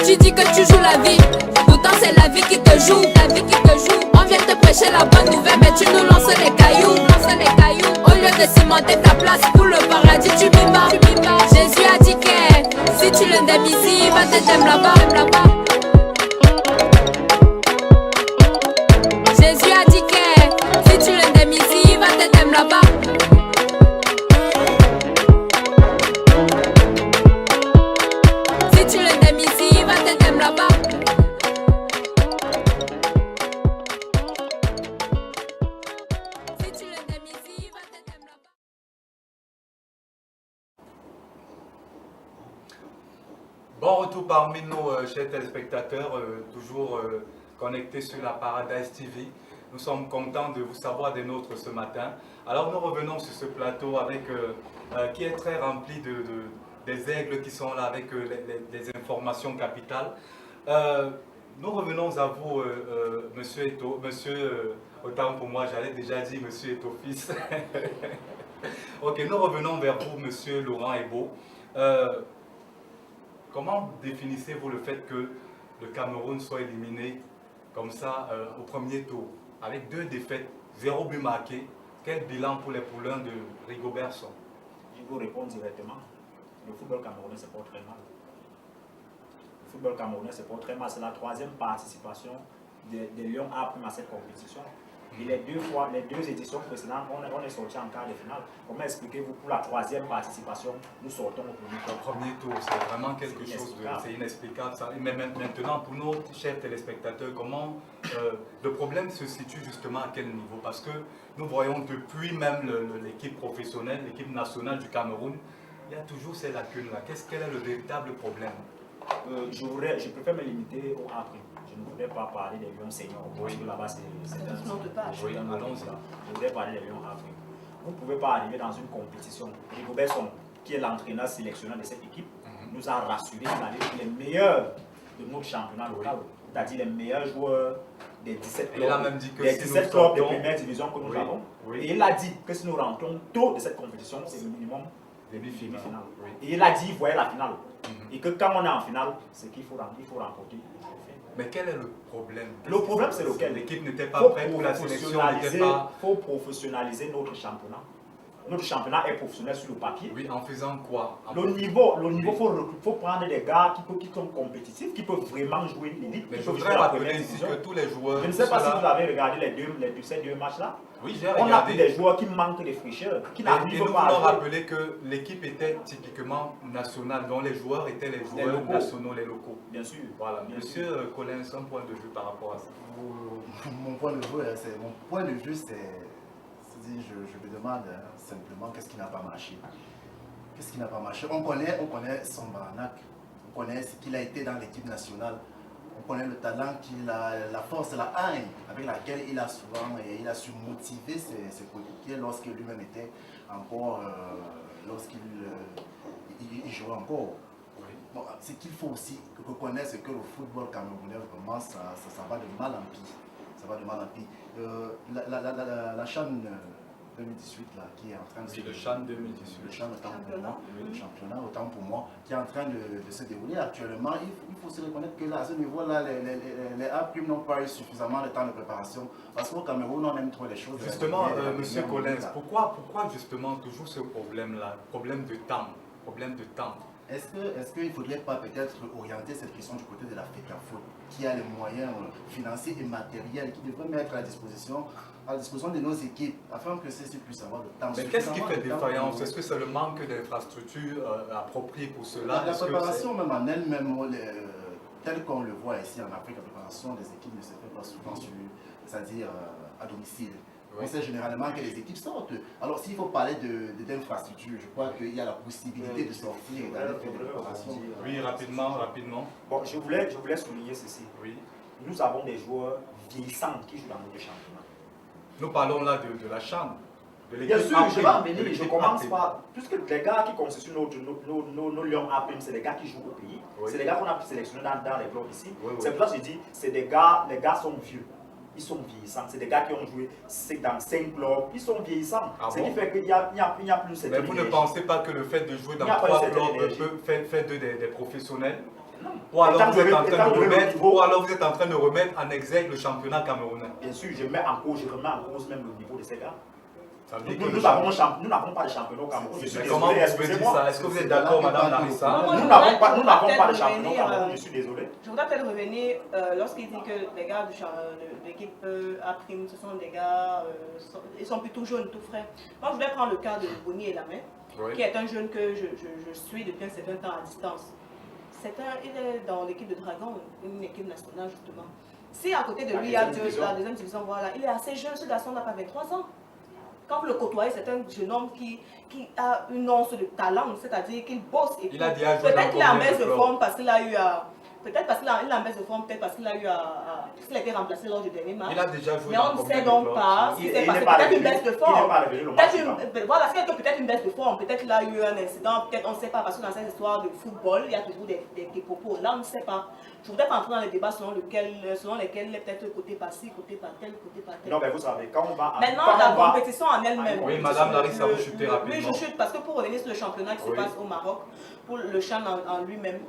Tu dis que tu joues la vie, pourtant c'est la vie qui te joue, la vie qui te joue. On vient te prêcher la bonne nouvelle, mais tu nous lances les cailloux, Au lieu de cimenter ta place pour le paradis, tu m'y bats. Jésus a dit que si tu l'indemnises, il va t'aider là-bas. Jésus a dit que si tu l'indemnises, il va t'aider là-bas. Si tu l'indemnises, il va t'aider là-bas. Si tu l'indemnises, il va t'aider là-bas. Bon retour parmi nos chers téléspectateurs, toujours connectés sur la Paradise TV. Nous sommes contents de vous savoir des nôtres ce matin. Alors nous revenons sur ce plateau avec, qui est très rempli des aigles qui sont là avec les informations capitales. Nous revenons à vous, Monsieur Eto, autant pour moi j'allais déjà dire Monsieur Eto fils. Ok, nous revenons vers vous, Monsieur Laurent Ebo. Comment définissez-vous le fait que le Cameroun soit éliminé comme ça au premier tour, avec 2 défaites, 0 but marqué? Quel bilan pour les poulains de Rigobert Song? Je vous réponds directement. Le football camerounais se porte très mal. Le football camerounais se porte très mal. C'est la 3e participation des Lions A à cette compétition. Et les 2 éditions précédentes, on est sorti en quart de finale. Comment expliquez-vous pour la 3e participation, nous sortons au premier tour? Au premier tour, c'est vraiment quelque chose de inexplicable. Ça. Mais maintenant, pour nos chers téléspectateurs, comment le problème se situe justement à quel niveau? Parce que nous voyons depuis même l'équipe professionnelle, l'équipe nationale du Cameroun, il y a toujours ces lacunes-là. Quel est le véritable problème? Je préfère me limiter au A'. Je ne voudrais pas parler des Lions seniors. Parce que là-bas, c'est un nom de page. Oui, allons-y. Je voudrais parler des Lions Afrique. Vous ne pouvez pas arriver dans une compétition. Rigobert Song, qui est l'entraîneur sélectionneur de cette équipe, nous a rassuré qu'il avait les meilleurs de notre championnat local, c'est-à-dire les meilleurs joueurs des 17 clubs, Il a même dit que les si 17 nous clubs de sortons- première division que nous Oui, avons. oui. Et il a dit que si nous rentrons tôt de cette compétition, c'est le minimum Demi-finale. demi-finale. Oui. Et il a dit qu'il voyait la finale. Mhm. Et que quand on est en finale, c'est qu'il faut remporter. Mais quel est le problème? Le problème, c'est lequel? L'équipe n'était Il pas faut prête ou la sélection n'était pas... professionnaliser notre championnat. Notre championnat est professionnel sur le papier. Oui, en faisant quoi? Le niveau, faut prendre des gars qui sont compétitifs, qui peuvent vraiment jouer l'élite. Mais qui je peuvent voudrais jouer la rappeler première ici division. que tous les joueurs... Je ne sais pas si ceux-là- vous avez regardé ces deux matchs-là. Oui, j'ai On a regardé. pris des joueurs qui manquent de fraîcheur, qui Et n'arrivent nous pas voulons à jouer. rappeler que l'équipe était typiquement nationale, dont les joueurs étaient les joueurs locaux. nationaux, les locaux. Bien sûr. Voilà, Bien monsieur Collins, un point de vue par rapport à ça. Mon point de vue, je me demande simplement qu'est-ce qui n'a pas marché. Qu'est-ce qui n'a pas marché? On connaît son baranac, on connaît ce qu'il a été dans l'équipe nationale, on connaît le talent qu'il a, la force, la haine avec laquelle il a su motiver ses coéquipiers lorsque lui-même était encore, il jouait encore. Bon, ce qu'il faut aussi reconnaître, c'est que le football camerounais, vraiment, ça va de mal en pire. Ça va de mal en pire. La CHAN 2018, là, qui est en train de Oui, le CHAN 2018. Le CHAN, le championnat, autant pour moi, qui est en train de se dérouler actuellement. Il faut se reconnaître que là, à ce niveau-là, les A' n'ont pas eu suffisamment de temps de préparation. Parce qu'au Cameroun, on aime trop les choses. Justement, de la monsieur première Collins, minute, là. pourquoi justement toujours ce problème-là, problème de temps, problème de temps? Est-ce qu'il ne faudrait pas peut-être orienter cette question du côté de la FECAFOOT, qui a les moyens financiers et matériels, qui devrait mettre à la disposition de nos équipes, afin que ceux-ci puissent avoir le temps. Mais qu'est-ce qui suffisamment fait de temps défaillance? pour- Est-ce que c'est le manque d'infrastructures appropriées pour cela? La Est-ce que préparation même en elle-même, telle qu'on le voit ici en Afrique, la préparation des équipes ne se fait pas souvent c'est-à-dire à domicile. Oui. On sait généralement que les équipes sortent. Alors s'il faut parler d'infrastructure, je crois qu'il y a la possibilité de sortir et d'aller faire des préparations. Oui, rapidement. Bon, je voulais souligner ceci. Oui. Nous avons des joueurs vieillissants qui jouent dans notre championnat. Nous parlons là de la chambre. De Bien l'équipe sûr, A', je vais en venir, de je l'équipe commence A'. par... Puisque les gars qui constituent nos Lions A', c'est des gars qui jouent au pays. Oui. C'est des gars qu'on a pu sélectionner dans les blocs ici. Oui, oui. C'est pour ça que je dis, c'est des gars, les gars sont vieux. Ils sont vieillissants. C'est des gars qui ont joué dans 5 clubs. Ils sont vieillissants. Ah Ce bon? qui fait qu'il n'y a plus cette Mais vous ne pensez pas que le fait de jouer dans Il n'y a pas 3 cette clubs énergie. peut faire d'eux des professionnels? Non. Ou alors, Étant vous êtes en donné- train étant de donné le remettre, niveau- ou alors vous êtes en train de remettre en exergue le championnat camerounais? Bien sûr, je remets en cause même le niveau de ces gars. Ça veut dire que Nous le n'avons pas de championnat au Cameroun. Je suis Mais désolé, comment vous pouvez dire excusez-moi. ça? Est-ce que vous êtes d'accord, madame Larissa? Moi, je Nous n'avons voudrais pas de peut-être championnat au revenir, Cameroun, je suis désolé. Je voudrais peut-être revenir lorsqu'il dit que les gars de l'équipe A', ce sont des gars, ils sont plutôt jeunes, tout frais. Moi, je voudrais prendre le cas de Boni Elamé, Oui. qui est un jeune que je suis depuis un certain temps à distance. Il est dans l'équipe de Dragon, une équipe nationale justement. Si à côté de lui, il y a la deuxième division, voilà, il est assez jeune, ce garçon n'a pas 23 ans. Quand vous le côtoyez, c'est un jeune homme qui a une once de talent, c'est-à-dire qu'il bosse et Il a déjà joué peut-être dans qu'il est en combien de baisse de clubs? forme parce qu'il a eu à... Peut-être parce qu'il est en baisse de forme, peut-être parce qu'il a eu qu'il a été remplacé lors du dernier match. Il a déjà joué Mais dans on ne combien sait de donc clubs? pas si Il c'est n'est parce que pas peut-être une revenu. baisse de Il n'est forme. pas revenu le match Voilà, c'est peut-être une baisse de forme. Peut-être qu'il a eu un incident, peut-être on ne sait pas, parce que dans cette histoire de football, il y a toujours des propos. Là, on ne sait pas. Je voudrais pas entrer dans les débats selon lesquels il est peut-être côté par-ci, côté par-tel, côté par-tel. Non, mais vous savez, quand on va... Maintenant, quand la on va- compétition en elle-même. Oui, madame Larissa, vous chutez rapidement. Oui, je chute parce que pour revenir sur le championnat qui se Oui. passe au Maroc, pour le CHAN en lui-même,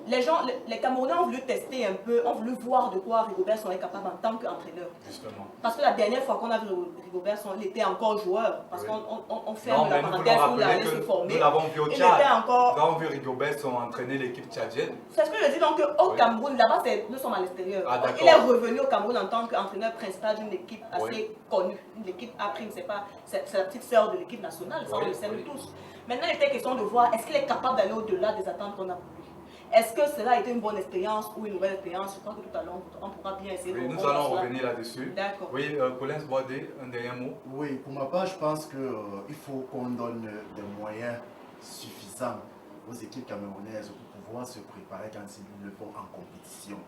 les Camerounais ont voulu tester un peu, ont voulu voir de quoi Rigobert serait capable en tant qu'entraîneur. Justement. Parce que la dernière fois qu'on a vu Rigobert, il était encore joueur. Parce Oui. qu'on Non, ferme mais la nous voulons parenthèse où il rappeler allait se que former. nous l'avons vu au Il Tchad. était encore... Nous avons vu Rigobert entraîner l'équipe tchadienne. C'est ce que je dis donc au Oui. Cameroun, là-bas nous sommes à l'extérieur. Ah, d'accord. Il est revenu au Cameroun en tant qu'entraîneur principal d'une équipe assez Oui. connue. Une équipe A', c'est la petite sœur de l'équipe nationale, ça Oui, on le sait oui. tous. Maintenant il était question de voir est-ce qu'il est capable d'aller au-delà des attentes qu'on a pour lui. Est-ce que cela a été une bonne expérience ou une nouvelle expérience? Je crois que tout à l'heure on pourra bien essayer de Oui, nous répondre à allons cela. revenir là-dessus. D'accord. Oui, Collins Boadé, un dernier mot. Oui, pour ma part, je pense qu'il faut qu'on donne des moyens suffisants aux équipes camerounaises pour pouvoir se préparer quand ils le font en compétition.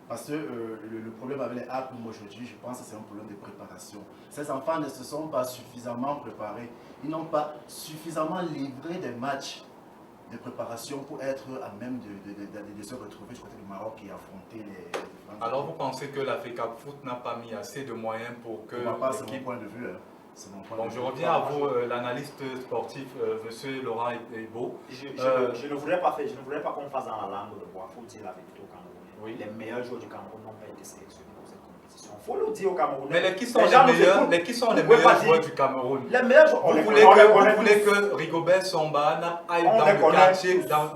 Parce que le problème avec les A' aujourd'hui, je pense que c'est un problème de préparation. Ces enfants ne se sont pas suffisamment préparés. Ils n'ont pas suffisamment livré des matchs de préparation pour être à même de se retrouver du côté du Maroc et affronter les différents. Alors vous pensez que la FECAP Foot n'a pas mis assez de moyens pour que C'est mon point de vue. Bon, je reviens à vous, l'analyste sportif, monsieur Laurent Ebo. Je ne voudrais pas qu'on fasse dans la langue de bois. Il faut dire la vérité au Cameroun. Oui. Les meilleurs joueurs du Cameroun n'ont pas été sélectionnés pour cette compétition. Il faut le dire au Cameroun. Mais qui sont les meilleurs joueurs du Cameroun? Les meilleurs joueurs. Vous voulez que Rigobert Somba aille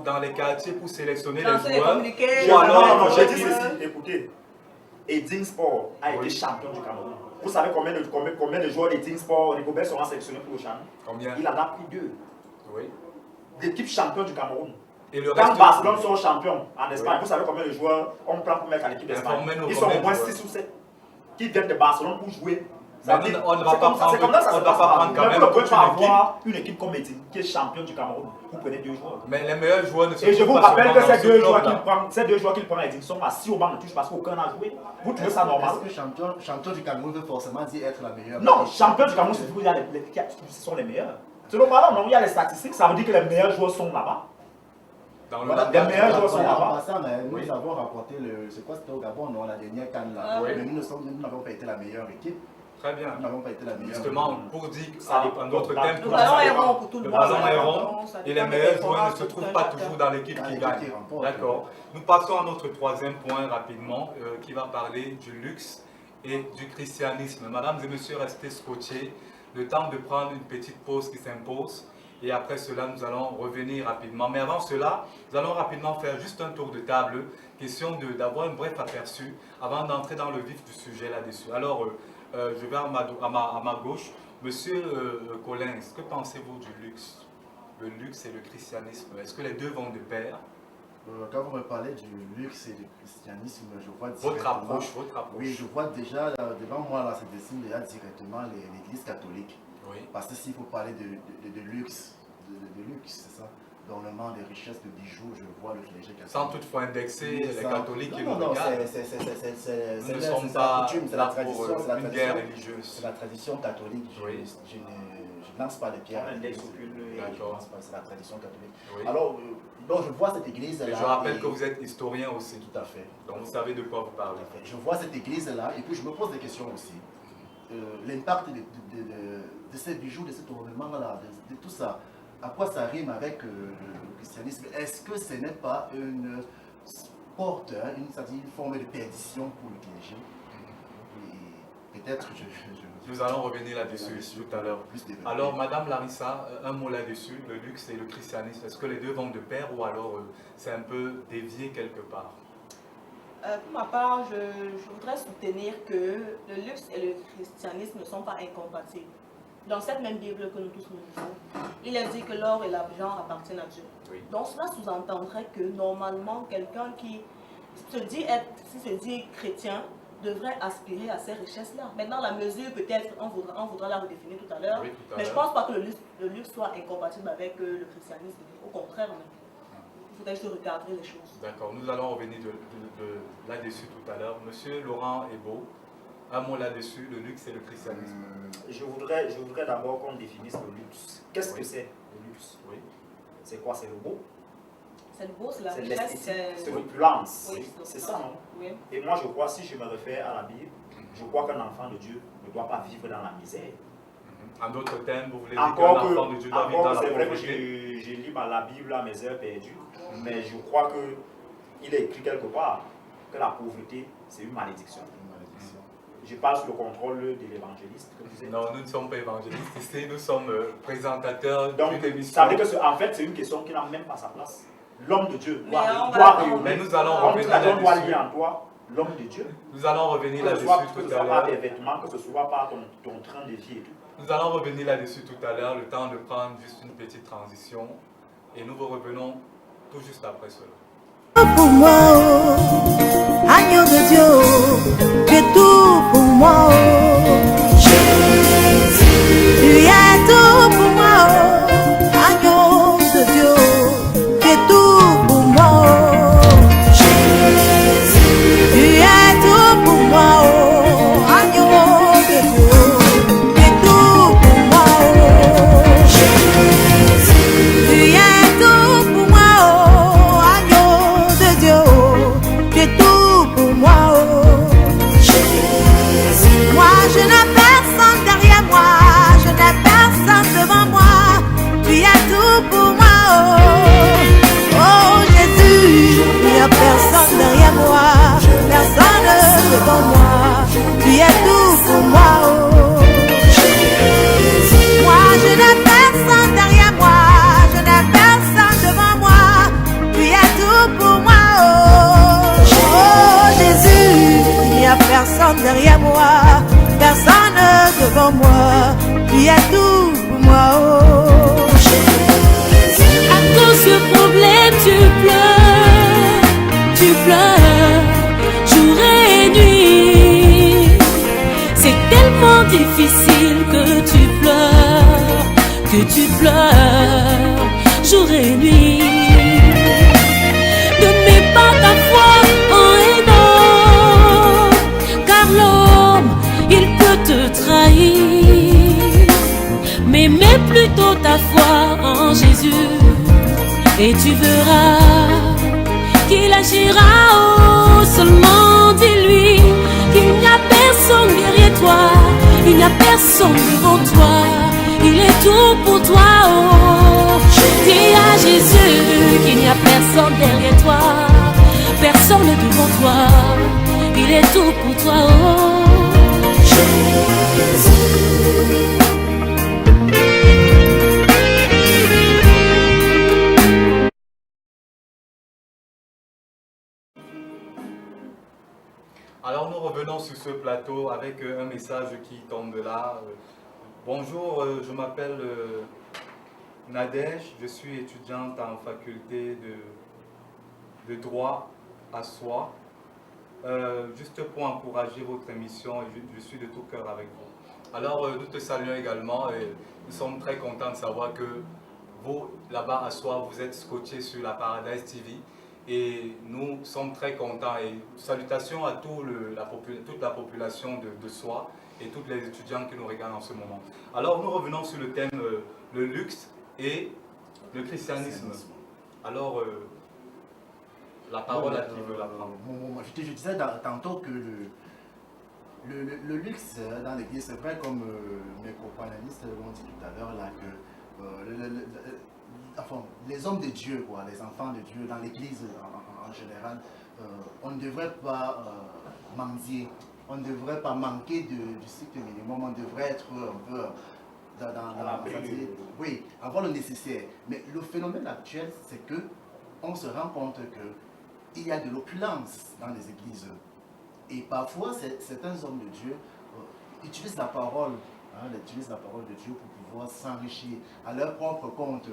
dans les quartiers pour sélectionner les joueurs? Ou alors, j'ai dit ceci, écoutez, Edin Sport a été champion du Cameroun. Vous savez combien de joueurs d'Edin Sport Rigobert seront sélectionnés pour le Chan? Combien? Il en a pris 2. Oui. L'équipe champion du Cameroun. Et le Quand reste Barcelone sont champions en Espagne, vous savez combien de joueurs on prend pour mettre à l'équipe d'Espagne? Ils sont au moins 6 ou 7 qui viennent de Barcelone pour jouer. On ne va pas prendre quand même. Vous ne pouvez pas avoir une équipe comme Edin qui est champion du Cameroun. Vous prenez 2 joueurs. Mais les meilleurs joueurs ne sont pas. Et je vous rappelle que ces 2 joueurs qu'il prend Edin sont assis au banc de touche parce qu'aucun n'a joué. Vous trouvez ça normal? Est-ce que champion du Cameroun veut forcément dire être la meilleure? Non, champion du Cameroun, c'est que ce sont les meilleurs. Selon moi, non, il y a les statistiques, ça veut dire que les meilleurs joueurs sont là-bas. Les meilleurs joueurs sont là-bas. Nous avons remporté c'est quoi, c'était au Gabon, non, la dernière canne là. Mais nous n'avons pas été la meilleure équipe. Très bien. Nous n'avons pas été la meilleure. Justement, pour dire que ça dépend d'autres thèmes. Le ballon est rond pour tout le monde. Le ballon est rond et les meilleurs joueurs ne se trouvent pas toujours dans l'équipe qui gagne. D'accord. Nous passons à notre troisième point rapidement, qui va parler du luxe et du christianisme. Mesdames et messieurs, restez scotchés. Le temps de prendre une petite pause qui s'impose. Et après cela, nous allons revenir rapidement. Mais avant cela, nous allons rapidement faire juste un tour de table. Question d'avoir un bref aperçu avant d'entrer dans le vif du sujet là-dessus. Alors, je vais à ma gauche. Monsieur Collins, que pensez-vous du luxe? Le luxe et le christianisme, est-ce que les deux vont de pair? Quand vous me parlez du luxe et du christianisme, je vois directement... Votre approche. Oui, je vois déjà, devant moi, là, se dessine déjà directement l'église catholique. Oui. Parce que s'il faut parler de luxe, c'est ça, d'ornement, de richesse, de bijoux, je vois le clergé catholique. Sans toutefois indexer les catholiques qui non, nous regardent. Nous ne sommes pas là pour une guerre religieuse. C'est la tradition catholique. Je ne lance pas de pierre. C'est la tradition catholique. Oui. Alors, donc je vois cette église-là. Je rappelle que vous êtes historien aussi. Tout à fait. Donc vous savez de quoi vous parlez. Je vois cette église-là et puis je me pose des questions aussi. L'impact de ces bijoux, de cet ornement-là, de tout ça, à quoi ça rime avec le christianisme? Est-ce que ce n'est pas une porte, une forme de perdition pour le clergé? Peut-être nous allons revenir là-dessus tout à l'heure. Alors, Madame Larissa, un mot là-dessus, le luxe et le christianisme, est-ce que les deux vont de pair ou alors c'est un peu dévié quelque part? Pour ma part, je voudrais soutenir que le luxe et le christianisme ne sont pas incompatibles. Dans cette même Bible que nous tous nous lisons, il est dit que l'or et l'argent appartiennent à Dieu. Oui. Donc cela sous-entendrait que normalement, quelqu'un qui se dit chrétien devrait aspirer à ces richesses-là. Maintenant, la mesure, peut-être, on voudra la redéfinir tout à l'heure, oui, mais je ne pense pas que le luxe soit incompatible avec le christianisme. Au contraire, même. Il faudrait juste regarder les choses. D'accord, nous allons revenir là-dessus tout à l'heure. Monsieur Laurent Ebo, un mot là-dessus, le luxe et le christianisme. Je voudrais d'abord qu'on définisse le luxe. Qu'est-ce que c'est le luxe? Oui. C'est quoi? C'est le beau? C'est le beau, c'est la richesse, c'est l'opulence. Oui, c'est ça, non? Oui. Et moi, je crois, si je me réfère à la Bible, je crois qu'un enfant de Dieu ne doit pas vivre dans la misère. En d'autres termes, vous voulez dire qu'un enfant de Dieu doit vivre dans la pauvreté? C'est vrai que j'ai lu la Bible à mes heures perdues, mais je crois qu'il est écrit quelque part que la pauvreté, c'est une malédiction. Je parle sous le contrôle de l'évangéliste. Non, nous ne sommes pas évangélistes ici, nous sommes présentateurs d'une émission. Ça veut dire que en fait, c'est une question qui n'a même pas sa place. L'homme de Dieu doit rayonner. Mais nous allons revenir là-dessus. Doit lier en toi l'homme de Dieu. Nous allons revenir là-dessus tout à l'heure. Que ce soit pas tes vêtements, que ce soit pas ton train de vie et tout. Nous allons revenir là-dessus tout à l'heure, le temps de prendre juste une petite transition. Et nous vous revenons tout juste après cela. Pour moi, oh, agneau de Dieu, que tout pour moi, oh, Jésus, tu es tout pour moi, oh, agneau de Dieu, que tout pour moi, oh, Jésus, tu es tout pour moi, oh, agneau de Dieu, que tout pour moi, oh, Jésus, tu es tout pour moi. personne derrière moi, personne devant moi. Tu es tout pour moi, oh Jésus. À cause de problème, tu pleures, jour et nuit. C'est tellement difficile que tu pleures, jour et nuit. Ne mets pas ta foi en un homme, car l'homme, il peut te trahir. Mais mets plutôt ta foi en Jésus, et tu verras qu'il agira. Oh, seulement dis-lui qu'il n'y a personne derrière toi, il n'y a personne devant toi, il est tout pour toi. Oh, dis à Jésus qu'il n'y a personne derrière toi, personne devant toi, il est tout pour toi. Oh, Jésus. Alors nous revenons sur ce plateau avec un message qui tombe de là. Bonjour, je m'appelle Nadège, je suis étudiante en faculté de droit à Soie. Juste pour encourager votre émission, je suis de tout cœur avec vous. Alors nous te saluons également et nous sommes très contents de savoir que vous, là-bas à Soie, vous êtes scotchés sur la Paradise TV. Et nous sommes très contents et salutations à toute la population de Soie et tous les étudiants qui nous regardent en ce moment. Alors nous revenons sur le thème le luxe et le christianisme. Alors la parole à qui veut la prendre. Je disais tantôt que le luxe dans l'église, c'est vrai comme mes co-panélistes l'ont dit tout à l'heure là que enfin, les hommes de Dieu, quoi, les enfants de Dieu, dans l'église en général, on ne devrait pas mendier, on ne devrait pas manquer du strict minimum, on devrait être un peu oui, avoir le nécessaire. Mais le phénomène actuel, c'est que on se rend compte qu'il y a de l'opulence dans les églises. Et parfois, certains hommes de Dieu utilisent la parole, utilisent la parole de Dieu pour pouvoir s'enrichir à leur propre compte.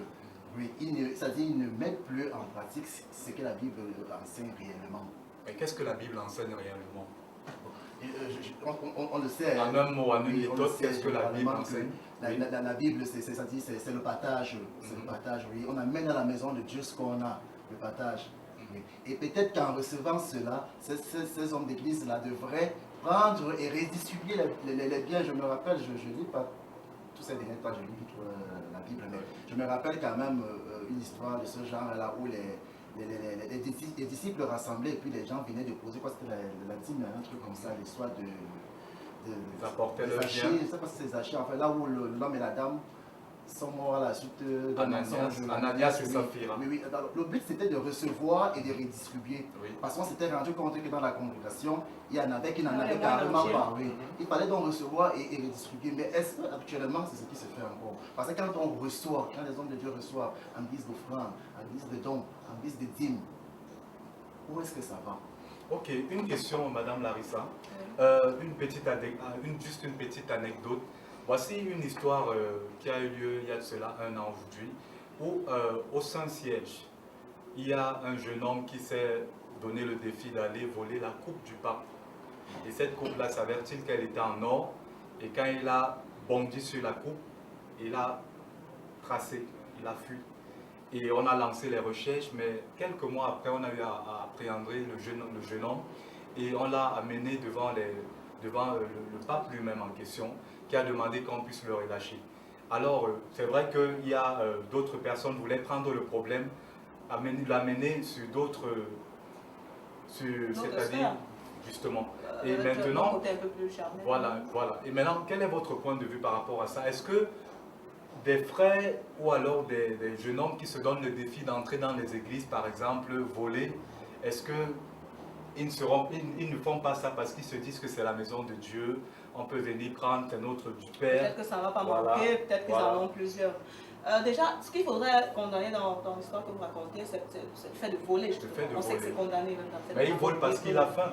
Oui, c'est-à-dire qu'ils ne mettent plus en pratique ce que la Bible enseigne réellement. Et qu'est-ce que la Bible enseigne réellement? On le sait. En un mot, en une méthode, qu'est-ce que la Bible enseigne? La Bible, c'est le partage. C'est le partage, oui. On amène à la maison de Dieu ce qu'on a, le partage. Oui. Et peut-être qu'en recevant cela, ces hommes d'église-là devraient prendre et redistribuer les biens. Je me rappelle, je ne lis pas tous ces derniers temps, je lis la Bible, mais je me rappelle quand même une histoire de ce genre-là où les disciples rassemblés et puis les gens venaient déposer, quoi, c'était la dîme, un truc comme ça, l'histoire d'apporter le achats, je ne sais pas si c'est des achats, enfin là où l'homme et la dame sont morts à la suite d'un mensonge. Ananias et Saphira. Oui, le but c'était de recevoir et de redistribuer. Oui. Parce qu'on s'était rendu compte que dans la congrégation, il y en avait qui n'en avaient carrément pas. Oui. Il fallait donc recevoir et redistribuer. Mais est-ce que actuellement c'est ce qui se fait encore? Parce que quand on reçoit, quand les hommes de Dieu reçoivent en guise d'offrande, en guise de dons, en guise de dîmes, où est-ce que ça va? Ok, une question, Madame Larissa. Juste une petite anecdote. Voici une histoire qui a eu lieu il y a de cela un an aujourd'hui, où au Saint-Siège, il y a un jeune homme qui s'est donné le défi d'aller voler la coupe du pape. Et cette coupe-là, s'avère-t-il qu'elle était en or, et quand il a bondi sur la coupe, il a tracé, il a fui. Et on a lancé les recherches, mais quelques mois après, on a eu à appréhender le jeune homme, et on l'a amené devant le pape lui-même en question, qui a demandé qu'on puisse le relâcher. Alors, c'est vrai qu'il y a d'autres personnes qui voulaient prendre le problème, l'amener sur d'autres, c'est-à-dire, justement. Et maintenant, voilà. Et maintenant, quel est votre point de vue par rapport à ça? Est-ce que des frères ou alors des jeunes hommes qui se donnent le défi d'entrer dans les églises, par exemple, voler, est-ce que ils ne font pas ça parce qu'ils se disent que c'est la maison de Dieu, on peut venir prendre un autre du Père. Peut-être que ça ne va pas manquer, peut-être qu'ils en ont plusieurs. Déjà, ce qu'il faudrait condamner dans l'histoire que vous racontez, c'est le fait de voler. On sait que c'est condamné même dans cette. Mais il vole parce qu'il a faim.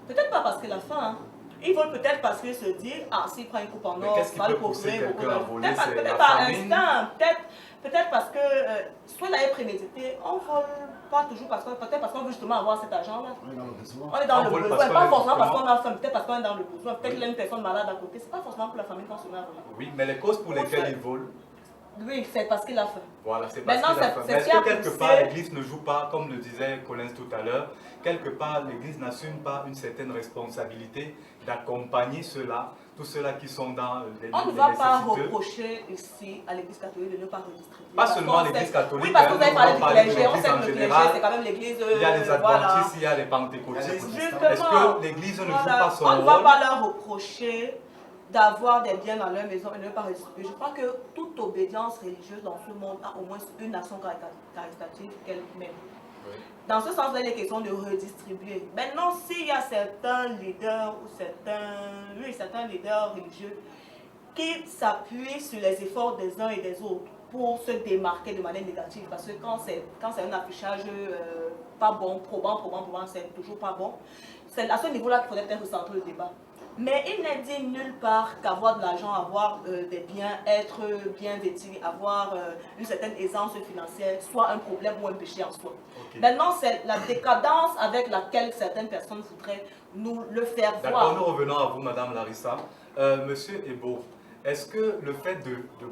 Peut-être pas parce que la faim. Hein. Ils veulent peut-être parce qu'ils se disent, ah, s'il prend une coupe en or, qu'est-ce qui va le peut pousser procurer beaucoup. quelqu'un à voler? C'est Peut-être la par famine? instinct, peut-être parce que, soit là est prémédité, on vole pas toujours parce que, peut-être parce qu'on veut justement avoir cet argent-là. On est dans le besoin. On est dans On le vole besoin, parce pas qu'on forcément parce justement- qu'on a faim, peut-être parce qu'on est dans le besoin, peut-être qu'il y a une personne malade à côté, c'est pas forcément pour la famille qu'on se met à voler. Oui, mais les causes pour lesquelles ils volent, Oui, c'est parce qu'il a faim. voilà, c'est parce Maintenant, qu'il a c'est- faim. c'est Mais est-ce ce qui a que quelque poussé- part l'Église ne joue pas, comme le disait Collins tout à l'heure, quelque part l'Église n'assume pas une certaine responsabilité d'accompagner ceux-là, tous ceux-là qui sont dans les On ne les va pas nécessiteux? reprocher ici à l'Église catholique de ne pas redistribuer. Pas Parce seulement qu'on l'Église sait- catholique, Oui, parce que hein, vous avez on parlé va du parler de clergé, on l'Église sait en que le clergé, général. c'est quand même l'Église. Il y a les voilà. adventistes, il y a les pentecôtistes. Justement, Est-ce que l'Église ne joue voilà, pas son on ne va rôle? pas leur reprocher d'avoir des biens dans leur maison et de ne pas redistribuer. Je crois que toute obédience religieuse dans ce monde a au moins une action caritative qu'elle-même. Dans ce sens, il est question de redistribuer. Maintenant, s'il y a certains leaders ou certains leaders religieux qui s'appuient sur les efforts des uns et des autres pour se démarquer de manière négative, parce que quand c'est un affichage pas bon, probant, c'est toujours pas bon, c'est à ce niveau-là qu'il faudrait peut-être recentrer le débat. Mais il n'est dit nulle part qu'avoir de l'argent, avoir des biens, être bien vêtu, avoir une certaine aisance financière soit un problème ou un péché en soi. Ok. Maintenant, c'est la décadence avec laquelle certaines personnes voudraient nous le faire D'accord, nous voir. revenons à vous, Madame Larissa. Monsieur Ebo, est-ce que le fait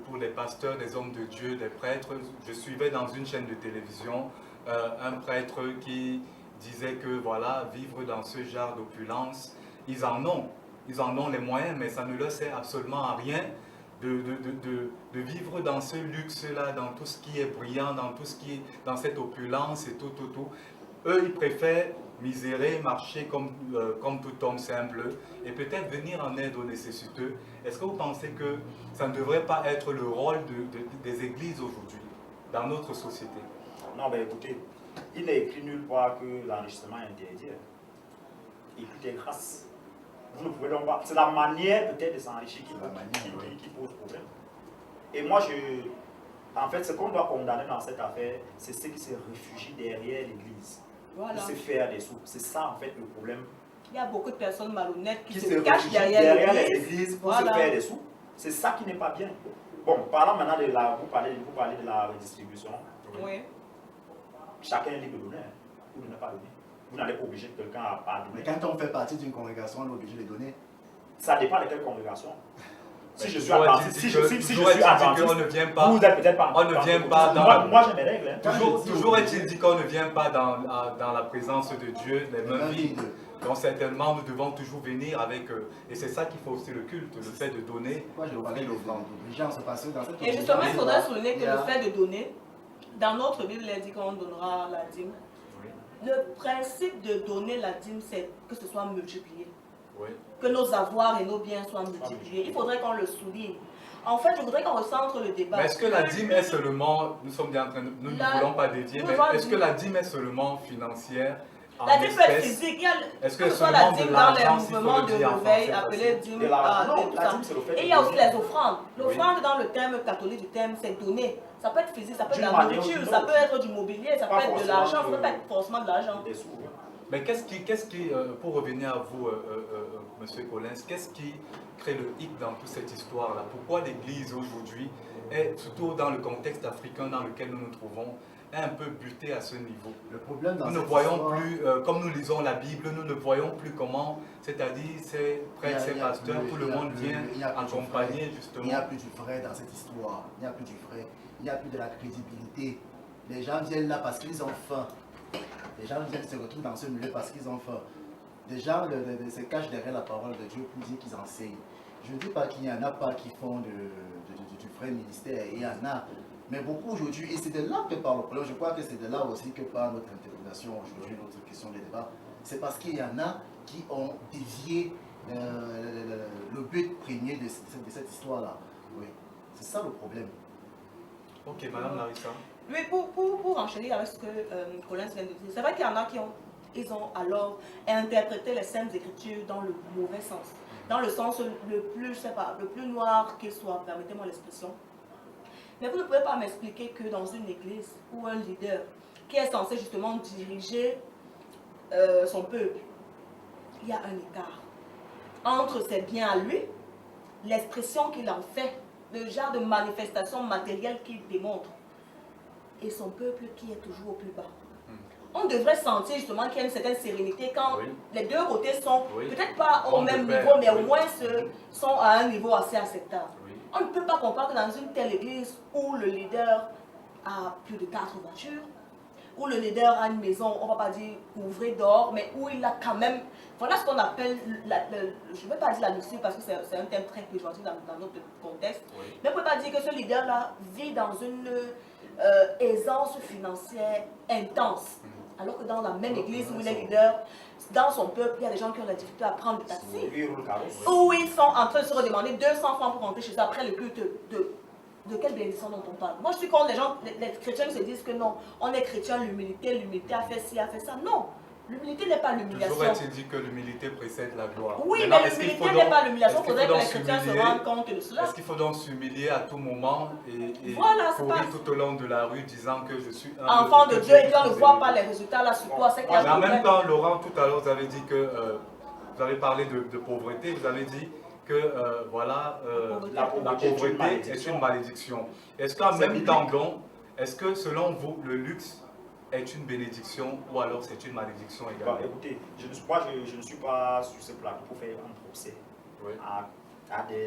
pour les pasteurs, des hommes de Dieu, des prêtres, je suivais dans une chaîne de télévision un prêtre qui disait que voilà, vivre dans ce genre d'opulence, ils en ont les moyens, mais ça ne leur sert absolument à rien de vivre dans ce luxe-là, dans tout ce qui est brillant, dans tout ce qui est dans cette opulence et tout. Eux, ils préfèrent misérer, marcher comme tout homme simple et peut-être venir en aide aux nécessiteux. Est-ce que vous pensez que ça ne devrait pas être le rôle des églises aujourd'hui, dans notre société? Non, mais écoutez, il n'est écrit nulle part que l'enrichissement est interdit. Écoutez, grâce. Vous ne pouvez donc pas. C'est la manière peut-être de s'enrichir qui pose problème. Et moi, en fait, ce qu'on doit condamner dans cette affaire, c'est ceux qui se réfugient derrière l'Église. Voilà. Pour se faire des sous. C'est ça, en fait, le problème. Il y a beaucoup de personnes malhonnêtes qui Qui se se cachent réfugient derrière les l'Église. églises pour Voilà. se faire des sous. C'est ça qui n'est pas bien. Bon, parlant maintenant vous parlez de la redistribution. Oui. Chacun est libre de donner, ou de ne pas donner. Vous n'allez pas obliger quelqu'un à pas Mais donner. quand on fait partie d'une congrégation, on est obligé de donner. Ça dépend de quelle congrégation. Si je suis Toujours adventiste, si je est-il suis dit qu'on adventiste, ne vient pas. vous êtes peut-être pas. On ne vient pas dans. Moi, j'ai mes règles. Hein. Toujours est-il dit qu'on ne vient pas dans la présence de Dieu, les mains vides. Donc certainement, nous devons toujours venir avec... et c'est ça qui fait aussi le culte, le fait de donner. Moi, je parlais d'offrande. Les gens se passent dans cette Et justement, il faudrait souligner que il y a- le fait de donner, dans notre Bible, il est dit qu'on donnera la dîme. Le principe de donner la dîme, c'est que ce soit multiplié. Oui. Que nos avoirs et nos biens soient multipliés. Il faudrait qu'on le souligne. En fait, je voudrais qu'on recentre le débat. Mais est-ce que la dîme est seulement... Nous sommes bien en train de... Nous ne voulons pas dédier, mais est-ce que la dîme est seulement financière? La dîme peut être physique. Il y a Est-ce que que ce soit seulement la dîme de dans les l'argent, s'il faut mouvements le de dire en réveil, français, appelés dîmes, De l'argent. tout Non, la ça. dîme, c'est le fait Et de il y a aussi donner. les offrandes. L'offrande dans le terme catholique du terme, c'est donner. Ça peut être physique, ça peut être de D'une la manière ou nourriture, d'une ça autre. peut être du mobilier, ça peut Pas être de forcément l'argent, ça de- peut pas être forcément de l'argent. Des sous. hein. Mais qu'est-ce qui, pour revenir à vous, Monsieur Collins, qu'est-ce qui crée le hic dans toute cette histoire-là? Pourquoi l'Église aujourd'hui, surtout dans le contexte africain dans lequel nous nous trouvons, est un peu butée à ce niveau? Le problème dans Nous ne cette voyons histoire- plus, comme nous lisons la Bible, nous ne voyons plus comment, c'est-à-dire ces prêtres, ces Il y a pasteurs, plus- tout le il y a monde plus- vient il y a plus du accompagner vrai. Il justement. n'y a plus du vrai dans cette histoire. Il n'y a plus du vrai. Il n'y a plus de la crédibilité. Les gens viennent là parce qu'ils ont faim. Les gens viennent se retrouver dans ce milieu parce qu'ils ont faim. Les gens se cachent derrière la parole de Dieu pour dire qu'ils enseignent. Je ne dis pas qu'il n'y en a pas qui font du vrai ministère. Il y en a. Mais beaucoup aujourd'hui, et c'est de là que part le problème. Je crois que c'est de là aussi que part notre interpellation aujourd'hui, notre question de débat. C'est parce qu'il y en a qui ont dévié le but premier de cette histoire-là. Oui, c'est ça le problème. Ok, Madame Larissa. Oui, pour enchérir avec ce que Collins vient de dire, c'est vrai qu'il y en a qui ont alors interprété les Saintes Écritures dans le mauvais sens. Dans le sens le plus, je sais pas, le plus noir qu'il soit, permettez-moi l'expression. Mais vous ne pouvez pas m'expliquer que dans une église ou un leader qui est censé justement diriger son peuple, il y a un écart entre ses biens à lui, l'expression qu'il en fait, le genre de manifestation matérielle qu'il démontre, et son peuple qui est toujours au plus bas. On devrait sentir justement qu'il y a une certaine sérénité quand les deux côtés sont peut-être pas au même niveau, mais au moins sont à un niveau assez acceptable. On ne peut pas comprendre que dans une telle église où le leader a plus de 4 voitures, où le leader a une maison, on ne va pas dire couvrée d'or, mais où il a quand même, voilà ce qu'on appelle, je ne vais pas dire la luxure parce que c'est un terme très péjoratif dans notre contexte, mais on ne peut pas dire que ce leader-là vit dans une aisance financière intense. Alors que dans la même église où il est leader, dans son peuple, il y a des gens qui ont la difficulté à prendre le taxi. Où ils sont en train de se redemander 200 francs pour rentrer chez eux après le culte de quelle bénédiction dont on parle. Moi, je suis contre les chrétiens se disent que non, on est chrétien, l'humilité a fait ci, a fait ça. Non, l'humilité n'est pas l'humiliation. Toujours est-il dit que l'humilité précède la gloire. Oui, mais l'humilité n'est pas l'humiliation. Il faudrait que les chrétiens se rendent compte de cela. Est-ce qu'il faut donc s'humilier à tout moment et voilà, courir tout au long de la rue disant que je suis un enfant de Dieu et qu'on ne voit pas les résultats là sur toi? Mais en même temps, Laurent, tout à l'heure, vous avez dit que vous avez parlé de pauvreté, vous avez dit que voilà, la pauvreté est une malédiction. Est-ce qu'en même temps, donc, est-ce que selon vous, le luxe est une bénédiction ou alors c'est une malédiction également? Écoutez, je ne suis pas sur ce plateau pour faire un procès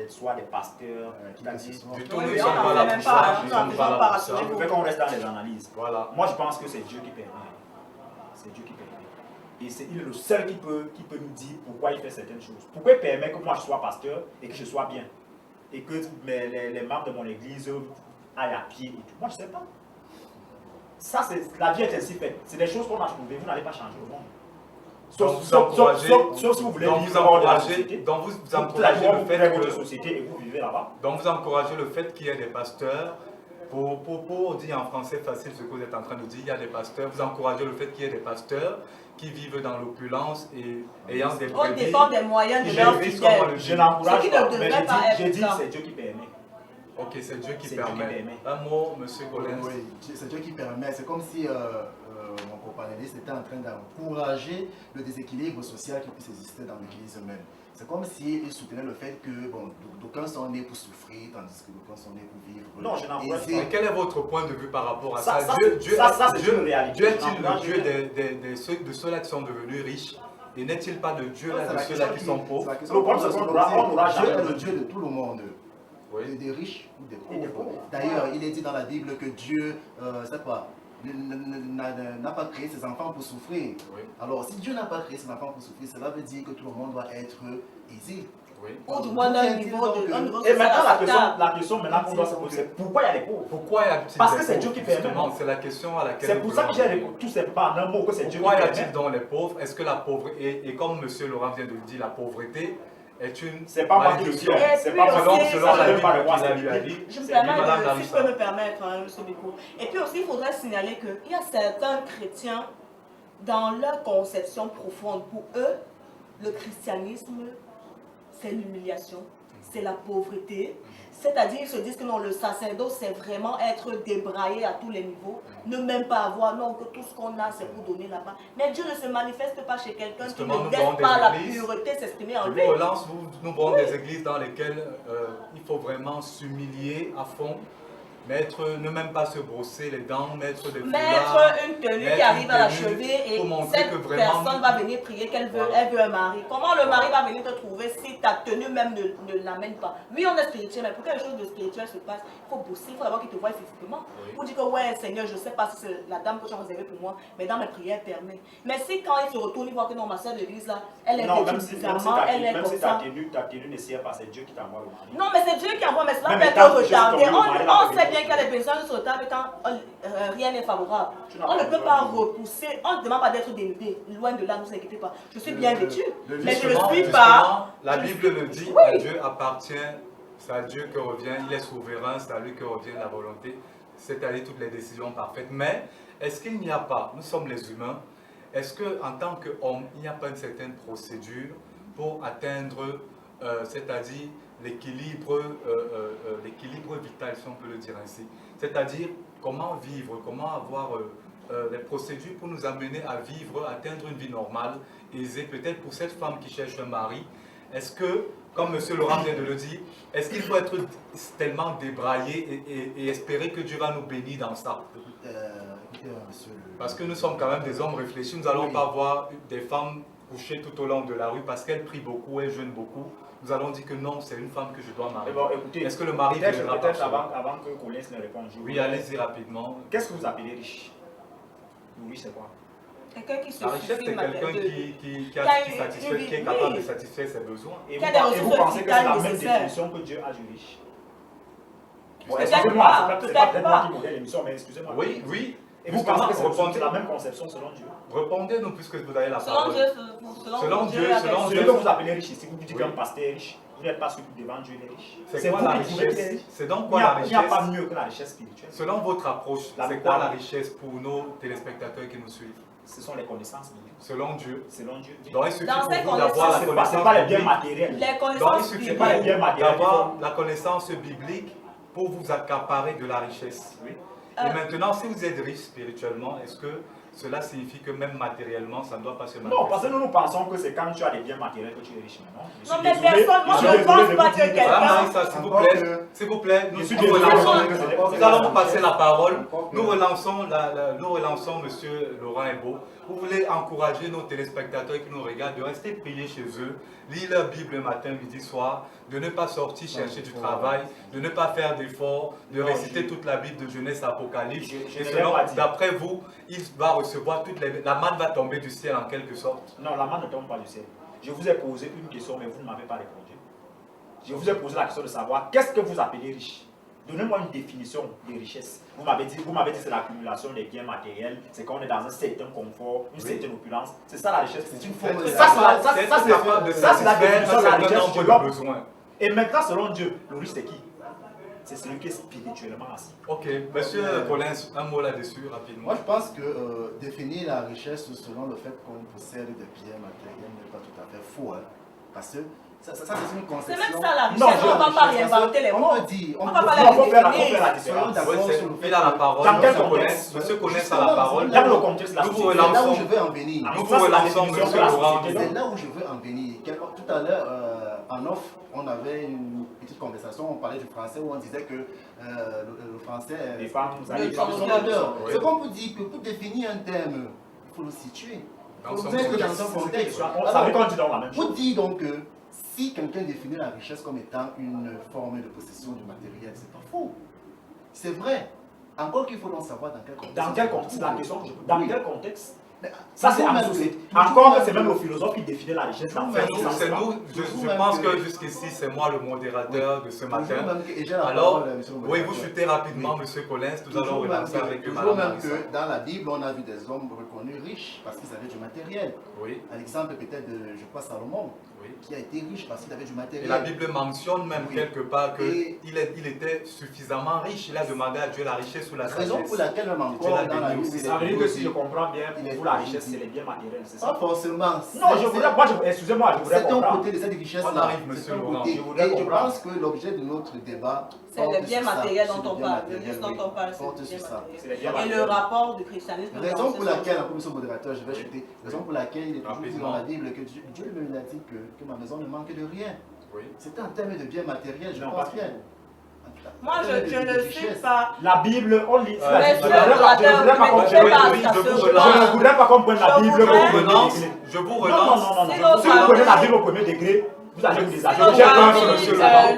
soit des pasteurs qui disent du tout, nous ne sommes pas là pour ça. Je veux qu'on reste dans les analyses. Voilà. Moi, je pense que c'est Dieu qui permet. C'est Dieu qui permet. Et il est le seul qui peut nous dire pourquoi il fait certaines choses. Pourquoi il permet que moi je sois pasteur et que je sois bien. Et que les membres de mon église aillent à pied et tout. Moi, je ne sais pas. Ça, la vie est ainsi faite. C'est des choses qu'on a trouvées. Vous n'allez pas changer le monde. Sauf si vous voulez vivre hors de la société. Donc vous encouragez le fait que... société et vous vivez là-bas. Donc vous encouragez le fait qu'il y ait des pasteurs. Pour dire en français facile ce que vous êtes en train de dire, il y a des pasteurs. Vous encouragez le fait qu'il y ait des pasteurs qui vivent dans l'opulence et ayant des brebis. On dépend des moyens de leur fidèles. Je n'encourage pas, mais j'ai dit c'est Dieu qui permet. Ok, c'est Dieu qui permet. Un mot, monsieur Collins. Oui, c'est Dieu qui permet. C'est comme si mon copanéliste était en train d'encourager le déséquilibre social qui puisse exister dans l'église même. C'est comme s'il soutenait le fait que d'aucuns sont nés pour souffrir, tandis que d'aucuns sont nés pour vivre. Non, je n'encourage pas. Mais quel est votre point de vue par rapport à ça? Dieu est-il le Dieu de ceux-là qui sont devenus riches? Et n'est-il pas le Dieu de ceux-là qui sont pauvres? Le problème, c'est qu'on aura Dieu est le Dieu de tout le monde. Oui. Des riches ou des pauvres. D'ailleurs, il est dit dans la Bible que Dieu, n'a pas créé ses enfants pour souffrir. Oui. Alors, si Dieu n'a pas créé ses enfants pour souffrir, cela veut dire que tout le monde doit être aisé. Oui. Ou du moins d'un niveau Et maintenant, la question maintenant qu'on doit se poser, c'est pourquoi il y a des pauvres? Pourquoi y a-t-il Parce que c'est Dieu qui permet. C'est la question à laquelle... C'est pour ça que j'ai tout simplement en un mot que c'est Dieu qui permet. permet. Pourquoi y a-t-il donc les pauvres? Est-ce que la pauvreté, et comme M. Laurent vient de le dire, la pauvreté est une... C'est pas moi qui le dis. C'est pas selon la Bible qu'il a dit. Je me permets, si je peux me permettre, M. Biko. Et puis aussi, il faudrait signaler qu'il y a certains chrétiens, dans leur conception profonde, pour eux, le christianisme, c'est l'humiliation, c'est la pauvreté. C'est-à-dire, ils se disent que non, le sacerdoce, c'est vraiment être débraillé à tous les niveaux, ne même pas avoir, non, que tout ce qu'on a, c'est pour donner là-bas. Mais Dieu ne se manifeste pas chez quelqu'un qui ne laisse pas la pureté s'exprimer en lui. Nous voyons des églises dans lesquelles il faut vraiment s'humilier à fond. Ne même pas se brosser les dents, mettre une tenue qui arrive à la cheville et cette personne va venir prier qu'elle veut, elle veut un mari. Comment le mari va venir te trouver si ta tenue même ne l'amène pas? Oui, on est spirituel, mais pour que quelque chose de spirituel se passe, il faut bosser, il faut d'abord qu'il te voie physiquement. Pour dire que ouais, Seigneur, je ne sais pas si c'est la dame que tu as réservée pour moi, mais dans mes prières, permet. Mais si quand il se retourne, il voit que non, ma soeur de l'église là, elle est bizarrement, elle est comme ça. Ta tenue ne sert pas, c'est Dieu qui t'envoie le mari. Non, mais c'est Dieu qui envoie, mais cela peut être retardé. On sait bien qu'il y a des personnes sur le table quand rien n'est favorable. On ne peut pas repousser, on ne demande pas d'être dénudé. Loin de là, ne vous inquiétez pas. Je suis bien vêtue, mais je ne suis pas. La Bible le dit, à Dieu appartient, c'est à Dieu que revient, il est souverain, c'est à lui que revient la volonté, c'est-à-dire toutes les décisions parfaites. Mais est-ce qu'il n'y a pas, nous sommes les humains, est-ce qu'en tant qu'homme, il n'y a pas une certaine procédure pour atteindre, c'est-à-dire l'équilibre vital, si on peut le dire ainsi? C'est-à-dire comment vivre, comment avoir les procédures pour nous amener à vivre, à atteindre une vie normale, aisée, peut-être pour cette femme qui cherche un mari. Est-ce que, comme M. Laurent vient de le dire, est-ce qu'il faut être tellement débraillé et espérer que Dieu va nous bénir dans ça? Parce que nous sommes quand même des hommes réfléchis, nous n'allons pas voir des femmes couchées tout au long de la rue parce qu'elles prient beaucoup, elles jeûnent beaucoup. Nous allons dire que non, c'est une femme que je dois marier. Bon, écoutez, est-ce que le mari viendra par peut-être avant que Collins ne réponde. Oui, allez-y rapidement. Qu'est-ce que vous appelez riche? Oui, c'est quoi? Quelqu'un qui se La richesse, c'est quelqu'un qui est capable de satisfaire ses besoins. Et vous pensez que c'est la même définition que Dieu a du riche? Bon, excusez-moi, c'est peut-être moi qui modèle l'émission, mais excusez-moi. Oui, oui. Et vous pensez que c'est la même conception selon Dieu? Répondez-nous puisque vous avez la parole. Selon Dieu, celui que vous appelez riche ici, vous dites qu'un pasteur est riche. Vous n'êtes pas celui qui devant Dieu est riche. C'est quoi la richesse? C'est donc quoi la richesse? Il n'y a pas mieux que la richesse spirituelle. Selon votre approche, c'est quoi la richesse pour nos téléspectateurs qui nous suivent? Ce sont les connaissances bibliques. Selon Dieu. Selon Dieu. Donc il suffit pour vous d'avoir la connaissance. C'est pas les biens matériels. Donc il suffit d'avoir la connaissance biblique pour vous accaparer de la richesse. Oui. Et maintenant, si vous êtes riche spirituellement, est-ce que cela signifie que même matériellement, ça ne doit pas se manifester? Non, parce que nous pensons que c'est quand tu as des biens matériels que tu es riche. Non, mais personne, moi je ne pense pas que quelqu'un... S'il vous plaît, nous allons vous passer la parole. Nous relançons M. Laurent Ebo. Vous voulez encourager nos téléspectateurs qui nous regardent de rester prier chez eux, lire leur Bible le matin, midi, soir, de ne pas sortir chercher du travail, de ne pas faire d'efforts, de réciter toute la Bible de Genèse à Apocalypse. Et selon, d'après vous, il va recevoir toutes les... La manne va tomber du ciel en quelque sorte. Non, la manne ne tombe pas du ciel. Je vous ai posé une question, mais vous ne m'avez pas répondu. Je vous ai posé la question de savoir qu'est-ce que vous appelez riche. Donnez-moi une définition de richesse. Vous m'avez dit que c'est l'accumulation des biens matériels, c'est qu'on est dans un certain confort, une certaine opulence. C'est ça la richesse. C'est une forme de... Ça, c'est la définition de la richesse. Et maintenant, selon Dieu, le riche c'est qui? C'est celui qui est spirituellement assis. Ok, monsieur Collins, un mot là-dessus, rapidement. Moi, je pense que définir la richesse selon le fait qu'on possède des biens matériels n'est pas tout à fait faux. Hein, parce que ça c'est une conception. C'est même ça la richesse, on ne va pas réinventer les mots. On peut dire, on va pas la faire la différence. Il a la parole, monsieur Collins a la parole. Nous vous relançons. C'est là où je veux en venir. Nous vous relançons, monsieur Laurent. C'est là où je veux en venir. Tout à l'heure, en off, on avait une petite conversation, on parlait du français où on disait que le français les femmes sont moteurs. C'est qu'on peut dire que pour définir un terme, il faut le situer. Il faut le mettre dans son contexte. Vous dites donc que si quelqu'un définit la richesse comme étant une forme de possession du matériel, c'est pas faux. C'est vrai. Encore qu'il faut donc savoir dans quel contexte. Dans quel contexte? La question, dans quel contexte? Ça, c'est la société. Encore que c'est même le philosophe qui définit la richesse. Je pense que jusqu'ici, c'est moi le modérateur de ce matin. Alors, oui, vous chutez rapidement, monsieur Collins. Nous allons relancer avec le madame. Même que dans la Bible, on a vu des hommes reconnus riches parce qu'ils avaient du matériel. Oui. À l'exemple peut-être de, je crois, Salomon, qui a été riche parce qu'il avait du matériel. Et la Bible mentionne même quelque part qu'il était suffisamment riche. Il a demandé à Dieu la richesse ou la sagesse. Raison pour laquelle même encore dans la Bible, ça veut dire que si je comprends bien, pour la richesse, c'est les biens matériels, c'est ça? Pas forcément. Non, excusez-moi, je voudrais comprendre. C'est un côté de cette richesse. On arrive, monsieur Laurent. Et je pense que l'objet de notre débat, c'est les biens matériels dont on parle. Le livre dont on parle, c'est les biens matériels. Et le rapport du christianisme. Raison pour laquelle, en commission modérateur, je vais chuter, raison pour laquelle il est toujours dit dans la Bible que Dieu lui a dit que ma maison ne manque de rien. C'est un terme de biens matériels, je pense bien. Moi, je ne suis pas... La Bible, on lit... Je ne voudrais pas qu'on prenne la Bible. Je vous relance. Non. Si vous prenez la Bible au premier degré, vous allez vous désagréger.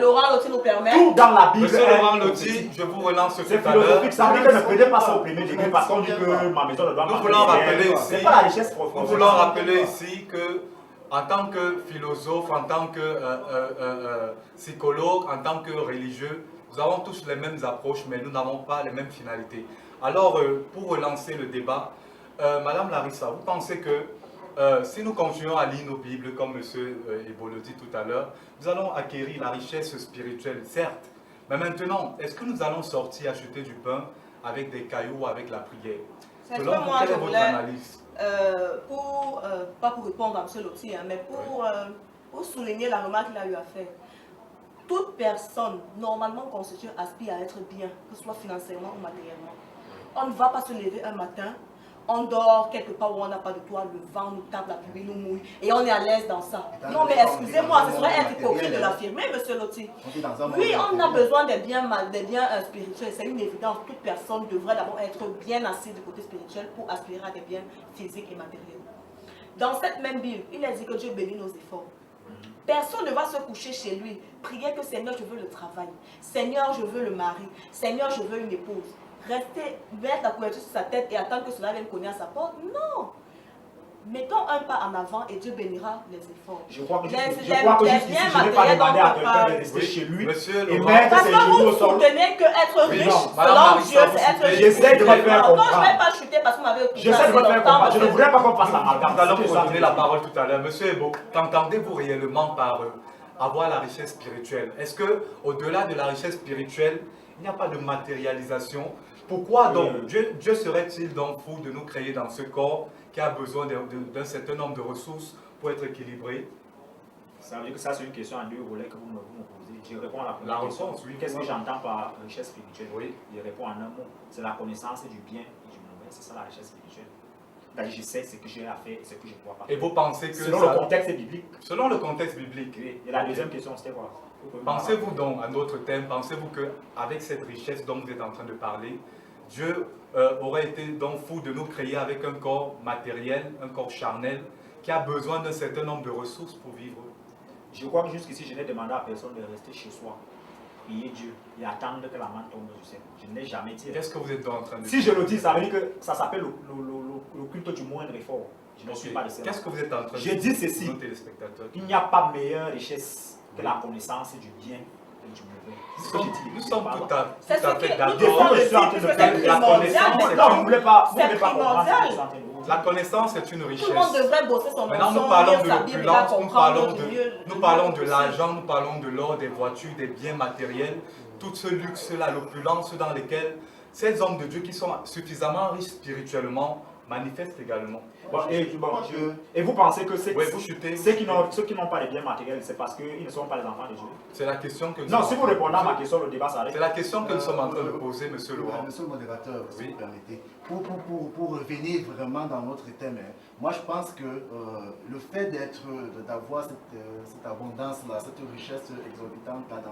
Laurent Loti nous permet. Tout dans la Bible. Monsieur Laurent Loti, je vous relance tout à l'heure. C'est philosophique. Ça veut dire que ne prenez pas ça au premier degré parce qu'on dit que ma maison ne doit pas... Nous voulons rappeler ici... C'est pas la richesse profonde. Nous voulons rappeler ici que en tant que philosophe, en tant que psychologue, en tant que religieux, nous avons tous les mêmes approches, mais nous n'avons pas les mêmes finalités. Alors, pour relancer le débat, Madame Larissa, vous pensez que si nous continuons à lire nos Bibles, comme M. Ebo le dit tout à l'heure, nous allons acquérir la richesse spirituelle, certes. Mais maintenant, est-ce que nous allons sortir acheter du pain avec des cailloux, avec la prière? Selon vous, quelle est votre analyse? Pas pour répondre à M. Loti, mais pour souligner la remarque qu'il a eu à faire. Toute personne normalement constituée aspire à être bien, que ce soit financièrement ou matériellement. On ne va pas se lever un matin On dort quelque part où on n'a pas de toit, le vent nous tape, la pluie nous mouille et on est à l'aise dans ça. Non mais excusez-moi, ce serait être hypocrite de l'affirmer, monsieur Loti. Oui, on a besoin des biens spirituels, c'est une évidence. Toute personne devrait d'abord être bien assise du côté spirituel pour aspirer à des biens physiques et matériels. Dans cette même Bible, il a dit que Dieu bénit nos efforts. Personne ne va se coucher chez lui, prier que Seigneur, je veux le travail. Seigneur, je veux le mari. Seigneur, je veux une épouse. Rester, mettre la couverture sur sa tête et attendre que cela vienne cogner à sa porte. Non. Mettons un pas en avant et Dieu bénira les efforts. Je crois que jusqu'ici, je n'ai pas demandé à quelqu'un de rester chez lui et mettre ses genoux au sol. Parce que vous soutenez qu'être riche, selon Dieu, c'est être riche. J'essaie de me faire comprendre. Non, je ne vais pas chuter parce que vous m'avez occupé. J'essaie de me faire comprendre. Je ne voudrais pas qu'on fasse l'amalgame. Nous allons vous donner la parole tout à l'heure. Monsieur Ebo, qu'entendez-vous réellement par avoir la richesse spirituelle? Est-ce que, au-delà de la richesse spirituelle, il n'y a pas de matérialisation? Pourquoi donc Dieu serait-il donc fou de nous créer dans ce corps qui a besoin d'un certain nombre de ressources pour être équilibré? Ça veut dire que ça, c'est une question en deux volets que vous me posez. Je réponds à la première question. Réponse, oui. Qu'est-ce que j'entends par richesse spirituelle? Oui. Je réponds en un mot. C'est la connaissance du bien et du mauvais. C'est ça la richesse spirituelle. C'est-à-dire, je sais ce que j'ai à faire et ce que je ne dois pas faire. Et vous pensez que selon le contexte biblique. Selon le contexte biblique. Oui. Et la deuxième question, c'était quoi? Pensez-vous donc, à notre thème, pensez-vous qu'avec cette richesse dont vous êtes en train de parler, Dieu aurait été donc fou de nous créer avec un corps matériel, un corps charnel, qui a besoin d'un certain nombre de ressources pour vivre? Je crois que jusqu'ici, je n'ai demandé à personne de rester chez soi, prier Dieu et attendre que la main tombe du ciel. Je n'ai jamais dit. Qu'est-ce que vous êtes en train de dire? Si je le dis, ça veut dire que ça s'appelle le culte du moindre effort. Je ne suis pas de cela. Qu'est-ce que vous êtes en train de dire? Je dis ceci. Il n'y a pas meilleure richesse que la connaissance du bien et du mauvais. Nous sommes tout à fait d'accord. La connaissance, non, vous ne voulez pas comprendre. La connaissance est une richesse. Tout le monde devrait bosser son Maintenant, nous parlons de l'opulence, nous parlons de l'argent, nous parlons de l'or, des voitures, des biens matériels, tout ce luxe-là, l'opulence dans lesquels ces hommes de Dieu qui sont suffisamment riches spirituellement manifestent également. Et vous pensez que ceux qui n'ont pas les biens matériels, c'est parce qu'ils ne sont pas les enfants de Dieu? C'est la question que nous Non, si vous répondez à ma question, le débat s'arrête. C'est la question que nous sommes en train de poser, monsieur Laurent. Monsieur le modérateur, si vous permettez, pour revenir vraiment dans notre thème, moi je pense que le fait d'avoir cette abondance-là, cette richesse exorbitante là,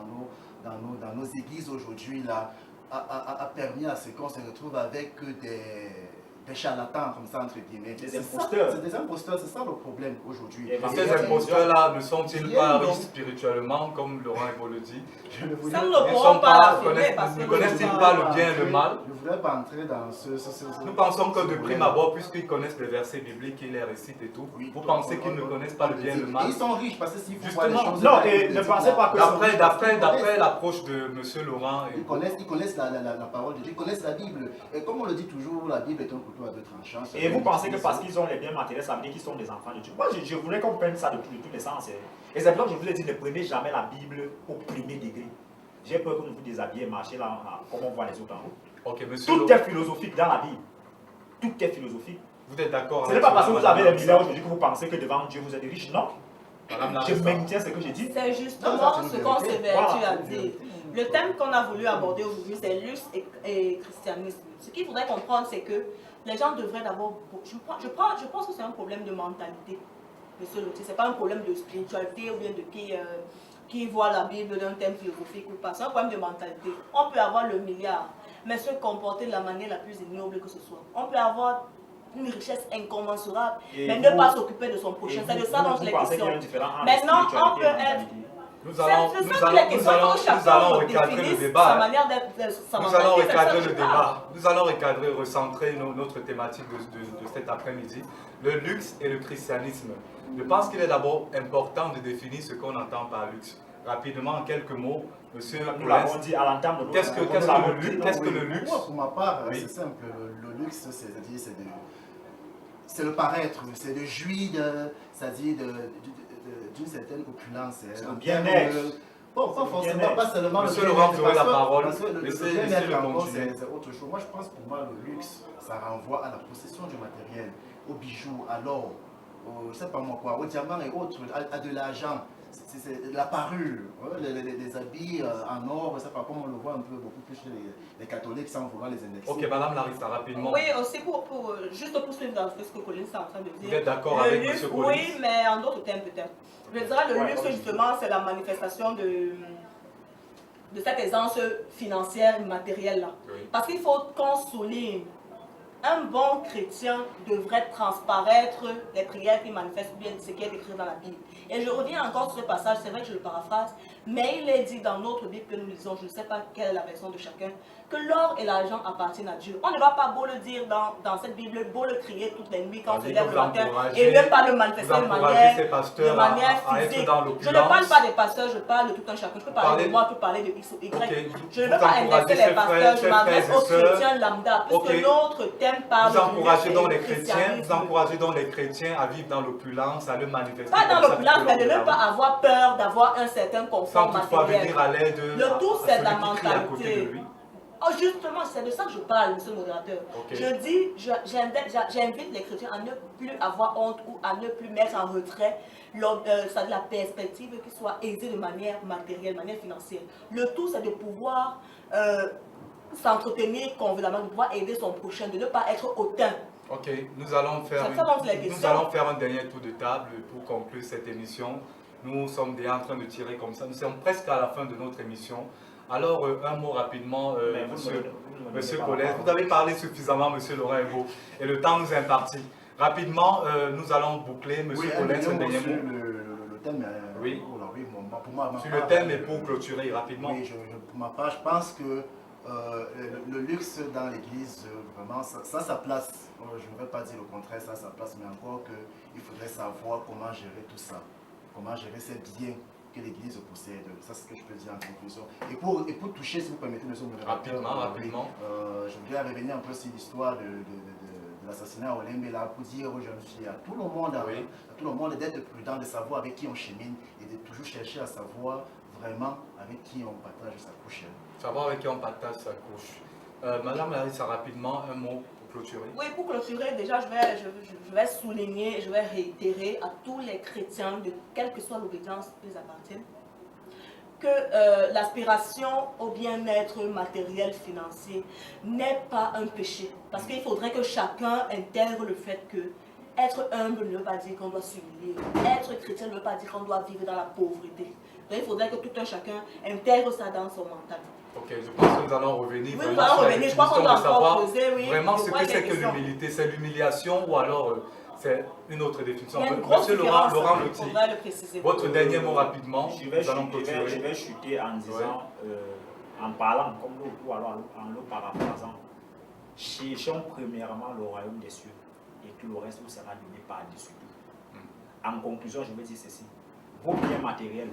dans nos églises aujourd'hui a permis à ce qu'on se retrouve avec des charlatans comme ça entre guillemets. Des imposteurs. C'est des imposteurs, c'est ça le problème aujourd'hui. Ces imposteurs-là ne sont-ils pas riches spirituellement, comme Laurent Ebo le dit? Ça ne pourront pas l'affirmer parce que ne connaissent-ils pas le bien et le mal? Je ne voudrais pas entrer dans ce Nous pensons que de prime abord, puisqu'ils connaissent les versets bibliques, ils les récitent et tout, vous pensez qu'ils ne connaissent pas le bien et le mal? Ils sont riches parce que s'ils font voir les choses... Non, et ne pensez pas que... D'après l'approche de M. Laurent... Ils connaissent la parole de Dieu, ils connaissent la Bible. Et comme on le dit toujours, la Bible est un couteau à deux tranchants. Et vous pensez que parce qu'ils ont les biens matériels, ça veut dire qu'ils sont des enfants de Dieu? Moi, je voulais qu'on prenne ça de tous les sens. Et c'est pour ça que je vous ai dit, ne prenez jamais la Bible au premier degré. J'ai peur que vous vous déshabillez, marchez là, comme on voit les autres en haut. Okay, monsieur tout est philosophique dans la Bible. Tout est philosophique. Vous êtes d'accord? Ce n'est pas parce que vous avez les milliards aujourd'hui que vous pensez que devant Dieu vous êtes riche, non? Je maintiens ce que j'ai dit. C'est justement ce qu'on s'évertue à dire. Le thème qu'on a voulu aborder aujourd'hui, c'est luxe et christianisme. Ce qu'il faudrait comprendre, c'est que les gens devraient d'abord... Je pense que c'est un problème de mentalité, monsieur Loti. Ce n'est pas un problème de spiritualité ou bien de qui voit la Bible d'un thème philosophique ou pas. C'est un problème de mentalité. On peut avoir le milliard, mais se comporter de la manière la plus ignoble que ce soit. On peut avoir une richesse incommensurable, mais ne pas s'occuper de son prochain. C'est de ça dont je l'ai question. Maintenant, on peut être... Nous allons recadrer le débat. Nous allons recadrer, recentrer notre thématique de cet après-midi, le luxe et le christianisme. Je pense qu'il est d'abord important de définir ce qu'on entend par luxe. Rapidement, en quelques mots, monsieur, nous l'avons dit à l'entame de notre... Qu'est-ce que le luxe? Pour ma part, c'est simple. Le luxe, c'est le paraître, c'est de jouir, c'est-à-dire d'une certaine opulence. Un bien-être. Bon, pas forcément, pas seulement Monsieur Laurent, vous aurez la parole. Laissez-le continuer. C'est autre chose. Moi, je pense pour moi, le luxe, ça renvoie à la possession du matériel, aux bijoux, à l'or, je ne sais pas moi quoi, aux diamants et autres, à de l'argent. c'est la parure, les habits en or, ça, comme on le voit un peu beaucoup plus chez les catholiques sans vouloir les indexer. Ok, Madame Larissa, rapidement. Oui, aussi juste pour suivre dans ce que Colin est en train de dire. Vous êtes d'accord avec M. Colin? Oui, mais en d'autres termes peut-être. Je dirais le luxe, justement, c'est la manifestation de cette aisance financière matérielle là. Oui. Parce qu'il faut qu'on souligne, un bon chrétien devrait transparaître les prières qui manifestent bien ce qui est écrit dans la Bible. Et je reviens encore sur ce passage, c'est vrai que je le paraphrase, mais il est dit dans notre Bible que nous lisons, je ne sais pas quelle est la version de chacun, que l'or et l'argent appartiennent à Dieu. On ne va pas beau le dire dans cette Bible, beau le crier toutes les nuits quand on se lève le matin, et même pas le manifester de manière physique. Je ne parle pas des pasteurs, je parle de tout un chacun. Je peux parler de moi, je peux parler de X ou Y. Je ne veux pas indexer les pasteurs, je m'adresse aux chrétiens lambda, puisque notre thème parle de encouragez donc les chrétiens, vous encouragez donc les chrétiens à vivre dans l'opulence, à le manifester. Pas dans l'opulence, mais de ne pas avoir peur d'avoir un certain confort matériel. Venir à l'aide le tout, c'est de la mentalité. Oh, justement, c'est de ça que je parle, monsieur le modérateur. Je dis, j'invite les chrétiens à ne plus avoir honte ou à ne plus mettre en retrait la perspective qui soit aisée de manière matérielle, de manière financière. Le tout, c'est de pouvoir s'entretenir convenablement, de pouvoir aider son prochain, de ne pas être hautain. Ok, nous allons faire un dernier tour de table pour conclure cette émission. Nous sommes déjà en train de tirer comme ça. Nous sommes presque à la fin de notre émission. Alors, un mot rapidement, monsieur Colin. Vous avez parlé suffisamment, monsieur Laurent Ebo, et le temps nous est imparti. Rapidement, nous allons boucler, monsieur Colin, ce dernier mot. Le thème, oui. Pour moi, sur le thème et pour clôturer rapidement. Oui, pour ma part, je pense que le luxe dans l'église, vraiment, ça a sa place. Je ne vais pas dire le contraire, ça a sa place, mais encore qu'il faudrait savoir comment gérer tout ça. Comment gérer ces biens que l'église possède. Ça, c'est ce que je peux dire en conclusion. Et pour toucher, si vous permettez, monsieur le modérateur, rapidement. Je voudrais revenir un peu sur l'histoire de l'assassinat au Lembela pour dire aux jeunes filles, à tout le monde d'être prudent, de savoir avec qui on chemine et de toujours chercher à savoir vraiment avec qui on partage sa couche. Savoir avec qui on partage sa couche. Madame Larissa, rapidement, un mot pour clôturer. Oui, pour clôturer, déjà, je vais souligner, je vais réitérer à tous les chrétiens, de quelle que soit l'obédience qu'ils appartiennent, que l'aspiration au bien-être matériel, financier, n'est pas un péché. Parce qu'il faudrait que chacun intègre le fait que être humble ne veut pas dire qu'on doit s'humilier. Être chrétien ne veut pas dire qu'on doit vivre dans la pauvreté. Donc il faudrait que tout un chacun intègre ça dans son mental. Ok, je pense que nous allons revenir. Oui, nous allons revenir. Je pense qu'on doit encore poser, oui. Vraiment, ce que c'est que l'humilité, c'est l'humiliation ou alors c'est une autre définition. Monsieur Laurent Lotti, votre dernier mot rapidement. Je vais chuter en disant, en parlant comme nous, ou alors en le paraphrasant, cherchons premièrement le royaume des cieux et tout le reste vous sera donné par-dessus tout. En conclusion, je vais dire ceci. Vos biens matériels,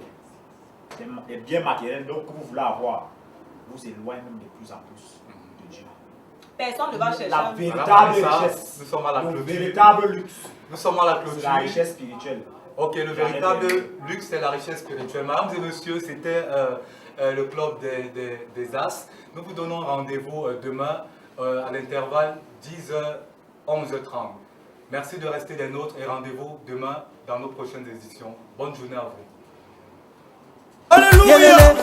les biens matériels donc, que vous voulez avoir, vous éloignez même de plus en plus de Dieu. Personne ne va chercher la véritable richesse. Nous sommes à la clôture. Le véritable luxe. Nous sommes à la clôture. C'est la richesse spirituelle. Ok, le véritable luxe, c'est la richesse spirituelle. Mesdames et messieurs, c'était le club des As. Nous vous donnons rendez-vous demain à l'intervalle 10h, 11h30. Merci de rester des nôtres et rendez-vous demain dans nos prochaines éditions. Bonne journée à vous. Alléluia!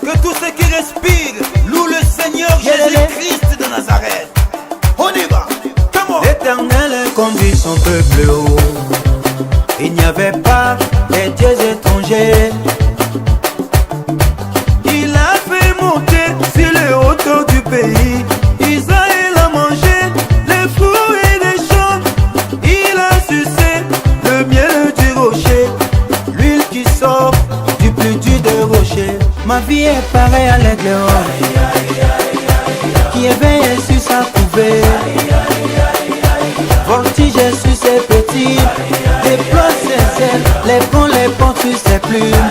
Que tous ceux qui respirent louent le Seigneur Jésus-Christ de Nazareth. On y va! L'Éternel conduit son peuple haut. Il n'y avait pas des dieux étrangers. Il a fait monter sur les hauteurs du pays. Israël a mangé les fruits des champs. Il a sucé le miel du rocher. L'huile qui sort du plus dur des rochers. Ma vie est pareille à l'aigle qui est veillé sur sa couvée. Voltige sur ses petits, déploie ses ailes, les ponts sur ses plumes.